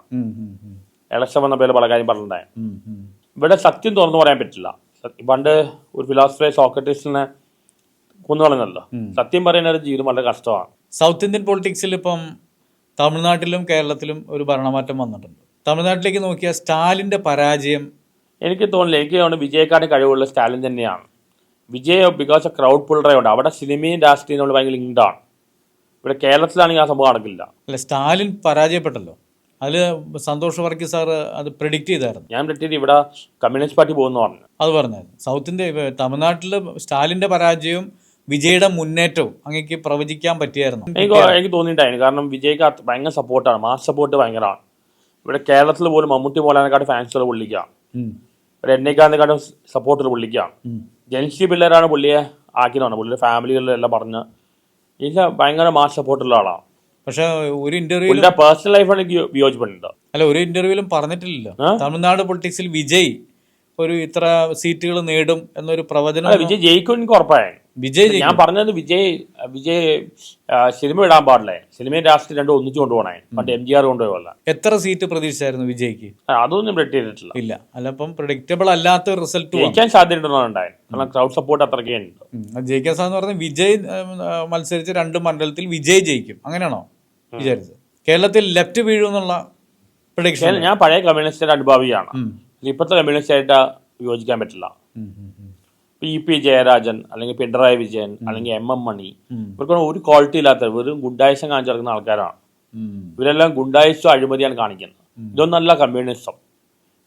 ഇലക്ഷൻ വന്ന പേര് പല കാര്യം പറഞ്ഞിട്ടുണ്ടായി. ഇവിടെ സത്യം തുറന്നു പറയാൻ പറ്റില്ല. പണ്ട് ഒരു ഫിലോസഫറെ സോക്രട്ടീസിനെ കൊന്നുകളഞ്ഞല്ലോ. സത്യം പറയുന്ന ജീവിതം വളരെ കഷ്ടമാണ്. സൗത്ത് ഇന്ത്യൻ പൊളിറ്റിക്സിൽ ഇപ്പം തമിഴ്നാട്ടിലും കേരളത്തിലും ഒരു ഭരണമാറ്റം വന്നിട്ടുണ്ട്. തമിഴ്നാട്ടിലേക്ക് നോക്കിയാൽ സ്റ്റാലിൻ്റെ പരാജയം എനിക്ക് തോന്നുന്നില്ല. എനിക്ക് തോന്നുന്നു വിജയക്കാരുടെ കഴിവുള്ള സ്റ്റാലിൻ തന്നെയാണ്. വിജയ് ബിക്കോസ് ഓഫ് ക്രൗഡ് പുള്ളറായുണ്ട്. അവിടെ സിനിമയും രാഷ്ട്രീയം നമ്മൾ ഭയങ്കര ലിങ്ക്ഡാണ്. ഇവിടെ കേരളത്തിലാണെങ്കിൽ ആ സംഭവം നടക്കില്ല. അല്ല, സ്റ്റാലിൻ പരാജയപ്പെട്ടല്ലോ. അതിൽ സന്തോഷ് വർക്കി സാർ അത് പ്രെഡിക്റ്റ് ചെയ്തായിരുന്നു. ഞാൻ പ്രെഡിക്റ്റ് ചെയ്ത് ഇവിടെ കമ്മ്യൂണിസ്റ്റ് പാർട്ടി പോകുന്നു പറഞ്ഞു. അത് പറഞ്ഞായിരുന്നു. സൗത്ത് ഇന്ത്യ തമിഴ്നാട്ടിൽ സ്റ്റാലിൻ്റെ പരാജയവും വിജയുടെ മുന്നേറ്റവും അങ്ങേക്ക് പ്രവചിക്കാൻ പറ്റിയായിരുന്നു? എനിക്ക് തോന്നിയിട്ടായിരുന്നു. കാരണം വിജയ്ക്ക് ഭയങ്കര സപ്പോർട്ടാണ്, മാസ് സപ്പോർട്ട് ഭയങ്കരമാണ്. ഇവിടെ കേരളത്തിൽ പോലും മമ്മൂട്ടി മോഹൻലാലിനെക്കാട്ടും ഫാൻസുകൾ പുള്ളിക്കാം. ഇവിടെ എന്നെക്കാളും സപ്പോർട്ടുകൾ പുള്ളിക്കാം. ജൻസി പിള്ളേരാണ് പുള്ളിയെ ആക്കിയതാണ്. പുള്ളിയുടെ ഫാമിലികളിലെല്ലാം പറഞ്ഞ് എനിക്ക് ഭയങ്കര മാസ് സപ്പോർട്ടുള്ള ആളാണ്. പക്ഷെ ഒരു ഇന്റർവ്യൂ പേഴ്സണൽ ലൈഫാണ് എനിക്ക് വിയോജിപ്പുണ്ട്. അല്ല, ഒരു ഇന്റർവ്യൂവിലും പറഞ്ഞിട്ടില്ലല്ലോ തമിഴ്നാട് പൊളിറ്റിക്സിൽ വിജയ് ഒരു ഇത്ര സീറ്റുകൾ നേടും എന്നൊരു പ്രവചനം. വിജയ് ജയിക്കും എനിക്ക് ഉറപ്പായിരുന്നു. വിജയ് ഞാൻ പറഞ്ഞത് വിജയ് സിനിമ ഇടാൻ പാടില്ലേ, സിനിമയും രാഷ്ട്രീയം രണ്ടും ഒന്നിച്ചു കൊണ്ടുപോകണേ. പണ്ട് MGR കൊണ്ടുപോയല്ല. എത്ര സീറ്റ് പ്രതീക്ഷിച്ചായിരുന്നു വിജയ്ക്ക്? അതൊന്നും പ്രെഡിക്റ്റ് ചെയ്തിട്ടില്ല. ഇല്ല. അല്ല, അപ്പം പ്രെഡിക്റ്റബിൾ അല്ലാത്ത റിസൾട്ട് ജയിക്കാൻ സാധ്യതയുണ്ടായിരുന്നു. കാരണം ക്രൗഡ് സപ്പോർട്ട് അത്രയ്ക്ക് ഉണ്ട്. ജയിക്കാൻ സാധ്യത പറഞ്ഞാൽ വിജയ് മത്സരിച്ച് 2 മണ്ഡലത്തിൽ വിജയ് ജയിക്കും, അങ്ങനെയാണോ വിചാരിച്ചത്? കേരളത്തിൽ ലെഫ്റ്റ് വീഴുമെന്നുള്ള പ്രഡിക്ഷൻ. ഞാൻ പഴയ കമ്മ്യൂണിസ്റ്റ് അനുഭാവിയാണ്. ഇപ്പോഴത്തെ കമ്മ്യൂണിസ്റ്റ് ആയിട്ട് യോജിക്കാൻ പറ്റില്ല. EP ജയരാജൻ അല്ലെങ്കിൽ പിണറായി വിജയൻ അല്ലെങ്കിൽ MM മണി, ഇവർക്കൊന്നും ഒരു ക്വാളിറ്റി ഇല്ലാത്ത വെറും ഗുണ്ടായിസം കാണിച്ചു നടക്കുന്ന ആൾക്കാരാണ്. ഇവരെല്ലാം ഗുണ്ടായിസം അഴിമതിയാണ് കാണിക്കുന്നത്. ഇതൊന്നല്ല കമ്മ്യൂണിസം.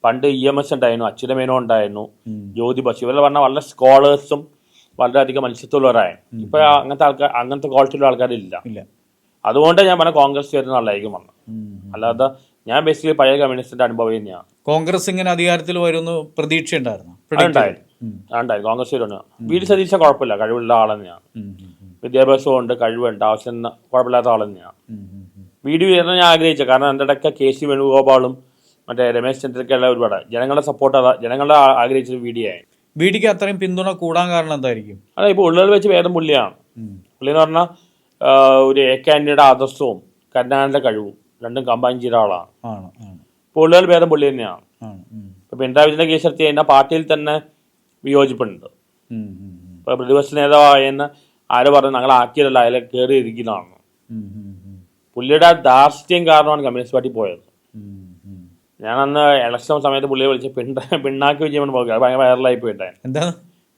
പണ്ട് EMS ഉണ്ടായിരുന്നു, അച്യുതമേനോ ഉണ്ടായിരുന്നു, ജ്യോതി ബസു, ഇവരെല്ലാം പറഞ്ഞാൽ വളരെ സ്കോളേഴ്സും വളരെയധികം മത്സ്യത്തൊഴിലായിരുന്നു. ഇപ്പൊ അങ്ങനത്തെ ക്വാളിറ്റിയുള്ള ആൾക്കാരില്ല. അതുകൊണ്ട് ഞാൻ പറഞ്ഞ കോൺഗ്രസ് വരുന്ന നല്ലതായിരിക്കും വന്നത്. അല്ലാതെ ഞാൻ ബേസിക്കലി പഴയ കമ്മ്യൂണിസ്റ്റിന്റെ അനുഭവം തന്നെയാണ്. കോൺഗ്രസ് ഇങ്ങനെ അധികാരത്തിൽ വരുന്ന പ്രതീക്ഷ ഉണ്ടായിരുന്നു. കോൺഗ്രസ് വരുന്ന VD സതീശ കുഴപ്പമില്ല, കഴിവുള്ള ആൾ തന്നെയാണ്. വിദ്യാഭ്യാസവും ഉണ്ട്, കഴിവുണ്ട്, ആവശ്യം കുഴപ്പമില്ലാത്ത ആൾ തന്നെയാണ്. VD വരുന്ന ഞാൻ ആഗ്രഹിച്ചത്. കാരണം എൻ്റെ ഇടയ്ക്ക് KC വേണുഗോപാലും മറ്റേ രമേശ് ചെന്നിത്തലയ്ക്കുള്ള ഒരുപാട് ജനങ്ങളുടെ സപ്പോർട്ട്, ജനങ്ങളുടെ ആഗ്രഹിച്ചൊരു VD ആയി. ബി ഡിക്ക് അത്രയും പിന്തുണ കൂടാൻ കാരണം എന്തായിരിക്കും? അതെ, ഇപ്പോൾ ഉള്ളതിൽ വെച്ച് ഭേദം പുള്ളിയാണ്. പുള്ളി എന്ന് പറഞ്ഞാൽ ഒരു AK ആന്റണിയുടെ ആദർശവും കരുണാകരൻ്റെ കഴിവും രണ്ടും കമ്പൈൻ ചെയ്ത ആളാണ്. ഇപ്പോൾ ഉള്ളതിൽ ഭേദം പുള്ളി തന്നെയാണ്. ഇപ്പോൾ പിണറായി വിജയൻ്റെ കേസ് എടുത്ത് കഴിഞ്ഞാൽ പാർട്ടിയിൽ തന്നെ വിയോജിപ്പുണ്ട്. ഇപ്പോൾ പ്രതിപക്ഷ നേതാവായെന്ന് ആര് പറഞ്ഞു ഞങ്ങൾ ആക്കിയതല്ല, അതിലെ കയറി ഇരിക്കുന്നതാണ്. പുള്ളിയുടെ ധാർഷ്ട്യം കാരണമാണ് കമ്മ്യൂണിസ്റ്റ് പാർട്ടി പോയത്. ഞാനന്ന് ഇലക്ഷൻ സമയത്ത് പുള്ളിയെ വിളിച്ച പിണ്ണാക്കി വിജയൻ ഭയങ്കര വൈറലായി പോയിട്ടെ. എന്താണ്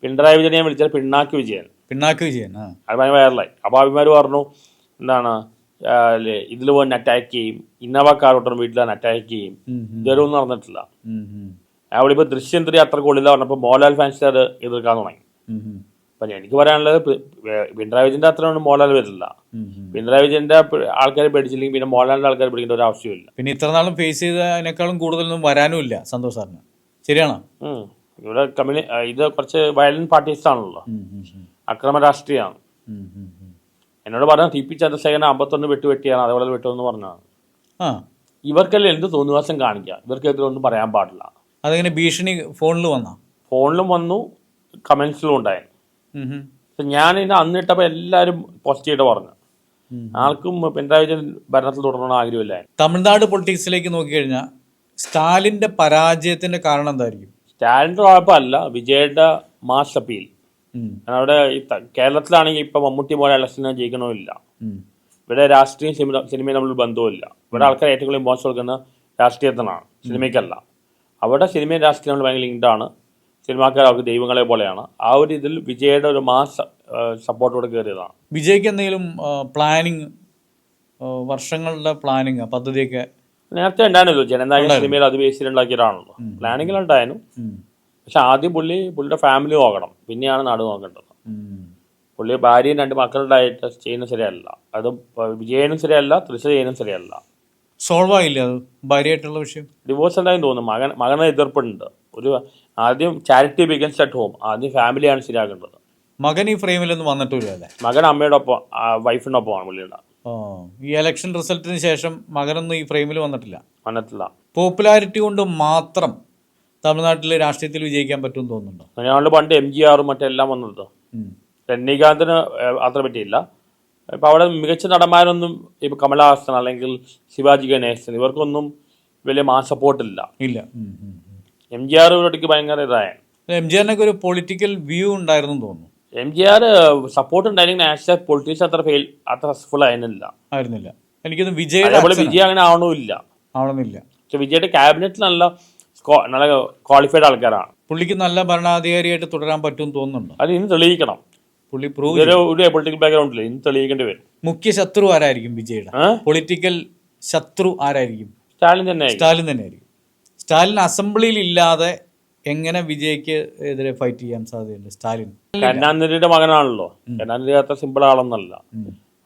പിണറായി വിജയനെ വിളിച്ചത് പിണ്ണാക്കി വിജയൻ. അത് ഭയങ്കര വൈറലായി. അപ്പോൾ അഭിമാർ പറഞ്ഞു എന്താണ് ഇതിൽ പോയി അറ്റാക്ക് ചെയ്യും, ഇന്നോവ കാർ വിട്ടൊന്നും വീട്ടിലാണ് അറ്റാക്ക് ചെയ്യും. ഇതുവരെ ഒന്നും നടന്നിട്ടില്ല. അവിടെ ഇപ്പോൾ ദൃശ്യം 3 അത്ര കൊള്ളില്ല പറഞ്ഞപ്പോൾ മോഹൻലാൽ ഫാൻസ് അത് എതിർക്കാൻ തുടങ്ങി. അപ്പം എനിക്ക് പറയാനുള്ളത് പിണറായി വിജയൻ്റെ അത്ര ഒന്നും മോഹൻലാൽ വരില്ല. പിണറായി വിജയൻ്റെ ആൾക്കാരെ പേടിച്ചില്ലെങ്കിൽ പിന്നെ മോഹൻലാലിൻ്റെ ആൾക്കാരെ പേടിക്കേണ്ട ഒരു ആവശ്യമില്ല. പിന്നെ ഇത്ര നാളും ഫേസ് ചെയ്തതിനേക്കാളും കൂടുതലൊന്നും വരാനും ഇല്ല സന്തോഷ് സാറിന്. ശരിയാണോ? ഇവിടെ ഇത് കുറച്ച് വയലന്റ് പാർട്ടീസ് ആണല്ലോ, അക്രമ രാഷ്ട്രീയമാണ്. എന്നോട് പറഞ്ഞ TP ചന്ദ്രശേഖരൻ 51 വെട്ടിയാണ്, അതേപോലെ വെട്ടുമെന്ന് പറഞ്ഞാണ്. ഇവർക്കെല്ലാം എന്ത് തോന്നുവാസം കാണിക്കുക, ഇവർക്കെതിരെ ഒന്നും പറയാൻ പാടില്ല. അതെങ്ങനെ ഭീഷണി ഫോണിലും വന്നു, കമന്റ്സിലും ഉണ്ടായിരുന്നു. ഞാൻ ഇതിന് അന്നിട്ടപ്പോൾ എല്ലാവരും പോസിറ്റീവായിട്ട് പറഞ്ഞു. ആർക്കും പിണറായി വിജയൻ ഭരണത്തിൽ തുടരണമെന്ന് ആഗ്രഹമില്ലായിരുന്നു. തമിഴ്നാട് പൊളിറ്റിക്സിലേക്ക് നോക്കിക്കഴിഞ്ഞാൽ സ്റ്റാലിന്റെ പരാജയത്തിന്റെ കാരണം എന്തായിരിക്കും? സ്റ്റാലിൻ്റെ കുഴപ്പമല്ല, വിജയുടെ മാസ് അപ്പീൽ. അവിടെ കേരളത്തിലാണെങ്കിൽ ഇപ്പൊ മമ്മൂട്ടി പോലെ ഇലക്ഷന് ജയിക്കണമില്ല. ഇവിടെ രാഷ്ട്രീയം സിനിമയും തമ്മിൽ ബന്ധവുമില്ല. ഇവിടെ ആൾക്കാർ ഏറ്റവും കൂടുതൽ ഇമ്പോർട്ടൻസ് കൊടുക്കുന്ന രാഷ്ട്രീയത്തിനാണ്, സിനിമയ്ക്കല്ല. അവിടെ സിനിമയും രാഷ്ട്രീയം നമ്മൾ ഭയങ്കര ലിങ്ക്ഡാണ്. സിനിമാക്കാർ അവർക്ക് ദൈവങ്ങളെ പോലെയാണ്. ആ ഒരു ഇതിൽ വിജയുടെ ഒരു മാസ് സപ്പോർട്ടോടെ കയറിയതാണ്. വിജയ്ക്ക് എന്തെങ്കിലും പ്ലാനിങ്, വർഷങ്ങളുടെ പ്ലാനിങ് പദ്ധതിയൊക്കെ നേരത്തെ ഉണ്ടായിരുന്നല്ലോ. ജനനായക സിനിമയിൽ അത് ബേസിലുണ്ടാക്കിയതാണല്ലോ. പ്ലാനിങ്ങിലുണ്ടായിരുന്നു. പക്ഷെ ആദ്യം പുള്ളിയുടെ ഫാമിലി നോക്കണം, പിന്നെയാണ് നാട് നോക്കേണ്ടത്. പുള്ളി ഭാര്യയും 2 മക്കളുണ്ടായിട്ട് ചെയ്യുന്നത് ശരിയല്ല. അത് വിജയനും ശരിയല്ല, തൃശ്ശ ചെയ്യുന്നതും ശരിയല്ല. സോൾവ് ആയില്ല അത് ഭാര്യയായിട്ടുള്ള വിഷയം. ഡിവോഴ്സ് എന്തായാലും തോന്നുന്നു. മകനെ എതിർപ്പുണ്ട്. ആദ്യം ചാരിറ്റി ബിഗൻസ് അറ്റ് ഹോം. ആദ്യം ഫാമിലിയാണ് ശരിയാക്കേണ്ടത്. മകൻ ഈ ഫ്രെയിമിലൊന്നും വന്നിട്ടില്ല അല്ലേ? മകൻ അമ്മയുടെ ഒപ്പം, വൈഫിൻ്റെ ഒപ്പമാണ് പുള്ളിയുടെ. ഈ ഇലക്ഷൻ റിസൾട്ടിന് ശേഷം മകനൊന്നും ഈ ഫ്രെയിമിൽ വന്നിട്ടില്ല. പോപ്പുലാരിറ്റി കൊണ്ട് മാത്രം തമിഴ്നാട്ടിലെ രാഷ്ട്രീയത്തിൽ വിജയിക്കാൻ പറ്റുമെന്ന് തോന്നുന്നുണ്ടോ? അങ്ങനെയാണല്ലോ പണ്ട് MGR മറ്റെല്ലാം വന്നത്. രജനീകാന്തിന് അത്ര പറ്റിയില്ല. ഇപ്പം അവിടെ മികച്ച നടന്മാരൊന്നും ഇപ്പം കമലഹാസൻ അല്ലെങ്കിൽ ശിവാജി ഗണേശൻ ഇവർക്കൊന്നും വലിയ മാസ് സപ്പോർട്ടില്ല. MGR ഇവിടേക്ക് ഭയങ്കര ഇതായാണ്. MGRനൊക്കെ ഒരു പൊളിറ്റിക്കൽ വ്യൂ ഉണ്ടായിരുന്നു തോന്നുന്നു. MGR സപ്പോർട്ട് ഉണ്ടായിരുന്നെങ്കിൽ ആസ് എ പൊളിറ്റീഷ്യൻ അത്ര സക്സസ്ഫുൾ ആയിരുന്നില്ല. എനിക്കൊന്നും വിജയ് അങ്ങനെ ആവണമില്ല. പക്ഷെ വിജയുടെ ക്യാബിനറ്റിൽ നല്ല ക്വാളിഫൈഡ് ആൾക്കാരാണ്. പുള്ളിക്ക് നല്ല ഭരണാധികാരിയായിട്ട് തുടരാൻ പറ്റുമെന്ന് തോന്നുന്നുണ്ട്. അത് ഇന്ന് തെളിയിക്കണം. പുള്ളി പൊളിറ്റിക്കൽ ബാക്ക്ഗ്രൗണ്ട് ഇല്ല, ഇന്ന് തെളിയിക്കേണ്ടി വരും. മുഖ്യ ശത്രു ആരായിരിക്കും വിജയുടെ? പൊളിറ്റിക്കൽ ശത്രു ആരായിരിക്കും? സ്റ്റാലിൻ തന്നെയായിരിക്കും. സ്റ്റാലിൻ അസംബ്ലിയിൽ ഇല്ലാതെ എങ്ങനെ വിജയ്ക്ക് എതിരെ ഫൈറ്റ് ചെയ്യാൻ സാധ്യതയുണ്ട്? സ്റ്റാലിൻ കരുണാനിധിയുടെ മകനാണല്ലോ. കരുണാനിധി അത്ര സിമ്പിൾ ആളൊന്നല്ല.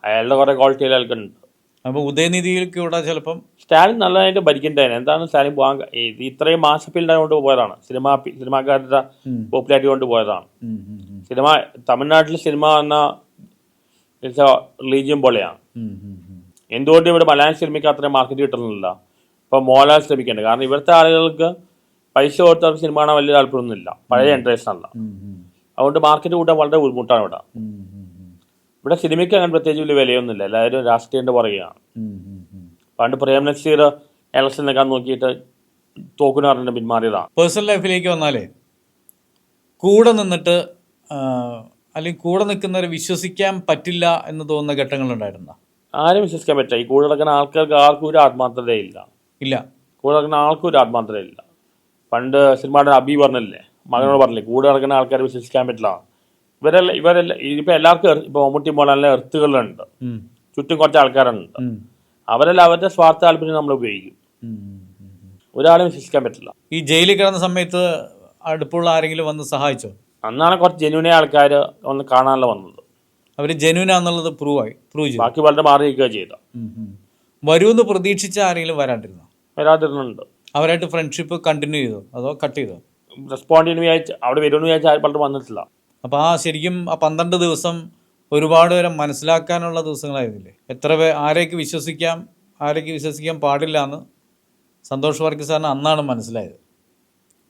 അയാളുടെ കുറെ ക്വാളിറ്റി അയാൾക്കുണ്ട്. അപ്പൊ ഉദയനിധിയിലേക്ക് ഇവിടെ ചിലപ്പം സ്റ്റാലിൻ നല്ലതായിട്ട് ഭരിക്കണ്ടായിരുന്നു. എന്താണ് സ്റ്റാലിൻ പോകാൻ ഇത്രയും മാസപ്പീൽഡ് കൊണ്ട് പോയതാണ്. സിനിമാക്കാരുടെ പോപ്പുലാരിറ്റി കൊണ്ട് പോയതാണ്. തമിഴ്നാട്ടിൽ സിനിമ എന്ന റിലീജിയൻ പോലെയാണ്. എന്തുകൊണ്ട് ഇവിടെ മലയാളം സിനിമയ്ക്ക് അത്രയും മാർക്കറ്റ് കിട്ടുന്നില്ല? ഇപ്പൊ മോഹൻലാൽ ശ്രമിക്കേണ്ടത്. കാരണം ഇവിടുത്തെ ആളുകൾക്ക് പൈസ കൊടുത്തവർക്ക് സിനിമ കാണാൻ വലിയ താല്പര്യമൊന്നുമില്ല, പഴയ ജനറേഷൻ അല്ല. അതുകൊണ്ട് മാർക്കറ്റ് കൂട്ടാൻ വളരെ ബുദ്ധിമുട്ടാണ് ഇവിടെ സിനിമയ്ക്ക് അങ്ങനെ പ്രത്യേകിച്ച് വലിയ വിലയൊന്നുമില്ല. എല്ലാവരും രാഷ്ട്രീയത്തിന്റെ പുറകെയാണ്. പണ്ട് പ്രേം നസീർ ഇലക്ഷൻ നിൽക്കാൻ നോക്കിയിട്ട് തോക്കുന്ന് പറഞ്ഞിട്ട് പിന്മാറിയതാണ്. പേഴ്സണൽ ലൈഫിലേക്ക് വന്നാലേ കൂടെ നിന്നിട്ട് അല്ലെങ്കിൽ കൂടെ നിൽക്കുന്നവരെ വിശ്വസിക്കാൻ പറ്റില്ല എന്ന് തോന്നുന്ന ഘട്ടങ്ങളുണ്ടായിരുന്നോ? ആരും വിശ്വസിക്കാൻ പറ്റില്ല. ഈ കൂടെ നടക്കുന്ന ആൾക്കാർക്ക് ആർക്കും ഒരു ആത്മാർത്ഥതയില്ല. കൂടെ നടക്കുന്ന ആൾക്കും ഒരു ആത്മാർത്ഥതയില്ല. പണ്ട് സിനിമയുടെ അബി പറഞ്ഞില്ലേ, മകനോട് പറഞ്ഞില്ലേ, കൂടെ നടക്കുന്ന ആൾക്കാരെ വിശ്വസിക്കാൻ പറ്റില്ല. ഇവരെല്ലാം ഇപ്പൊ എല്ലാവർക്കും ഇപ്പൊ മമ്മൂട്ടി മോഹൻലാലിന്റെ എർത്തുകളുണ്ട്, ചുറ്റും കുറച്ച് ആൾക്കാരുണ്ട്. അവരെല്ലാം അവരുടെ സ്വാർത്ഥ താല്പര്യം നമ്മൾ ഉപയോഗിക്കും. ഒരാളെയും വിശ്വസിക്കാൻ പറ്റില്ല. ഈ ജയിലിൽ കിടന്ന സമയത്ത് അടുപ്പുള്ള ആരെങ്കിലും വന്ന് സഹായിച്ചോ? അന്നാണ് കുറച്ച് ജെന്യൂനെ ആൾക്കാർ ഒന്ന് കാണാനല്ല വന്നത്. അവര് ജെന്യൂനാന്നുള്ളത് പ്രൂവ് ചെയ്തു. ബാക്കി വളരെ മാറി നിൽക്കുക ചെയ്ത. വരുമെന്ന് പ്രതീക്ഷിച്ച ആരെങ്കിലും വരാതിരുന്നുണ്ട്. അവരായിട്ട് ഫ്രണ്ട്ഷിപ്പ് കണ്ടിന്യൂ ചെയ്തോ അതോ കട്ട് ചെയ്തോ? റെസ്പോണ്ട് ചെയ്യുന്ന വിചാരിച്ച് അവിടെ വരുമെന്ന് വിചാരിച്ച ആരും പലരും വന്നിട്ടില്ല. അപ്പൊ ശരിക്കും 12 ദിവസം ഒരുപാട് പേരെ മനസ്സിലാക്കാനുള്ള ദിവസങ്ങളായിരുന്നില്ലേ? ആരേക്ക് വിശ്വസിക്കാൻ പാടില്ല എന്ന് സന്തോഷ് വർക്കി സാറിന് അന്നാണ് മനസ്സിലായത്.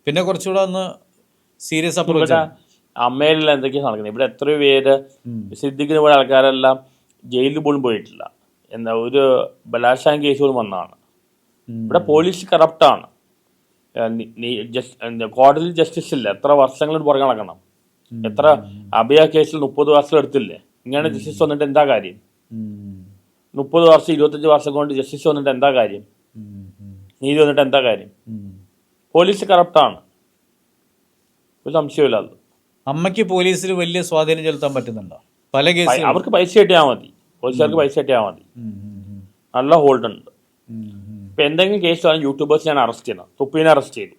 പിന്നെ കുറച്ചുകൂടെ ഒന്ന് സീരിയസ് അപ്രോച്ച്. ഇവിടെ അമ്മയിലെല്ലാം എന്തൊക്കെയാണ് നടക്കുന്നത്. ഇവിടെ എത്രയോ പേര് സിദ്ദിഖിന് പോയ ആൾക്കാരെല്ലാം ജയിലിൽ പോലും പോയിട്ടില്ല. എന്താ ഒരു ബലാത്സംഗ കേസ് പോലും വന്നതാണ്. ഇവിടെ പോലീസ് കറപ്റ്റാണ്. കോടതിയിൽ ജസ്റ്റിസ് ഇല്ല. എത്ര വർഷങ്ങളിൽ പുറകെ നടക്കണം. എത്ര അഭയ കേസിൽ 30 വർഷം എടുത്തില്ലേ. ഇങ്ങനെ ജസ്റ്റിസ് വന്നിട്ട് എന്താ കാര്യം? 30 വർഷം 25 വർഷം കൊണ്ട് ജസ്റ്റിസ് വന്നിട്ട് എന്താ കാര്യം? നീതി വന്നിട്ട് എന്താ കാര്യം? പോലീസ് കറപ്റ്റാണ്, ഒരു സംശയമില്ല. അത് അമ്മയ്ക്ക് പോലീസിൽ വലിയ സ്വാധീനം ചെലുത്താൻ പറ്റുന്നുണ്ടോ? പല കേസും അവർക്ക് പൈസ കിട്ടിയാൽ മതി, പോലീസുകാർക്ക് പൈസ കിട്ടിയാൽ മതി. നല്ല ഹോൾഡ് ഉണ്ട്. ഇപ്പം എന്തെങ്കിലും കേസ് ആണ് യൂട്യൂബേഴ്സ് ഞാൻ അറസ്റ്റ് ചെയ്യണം. തുപ്പീനെ അറസ്റ്റ് ചെയ്തു,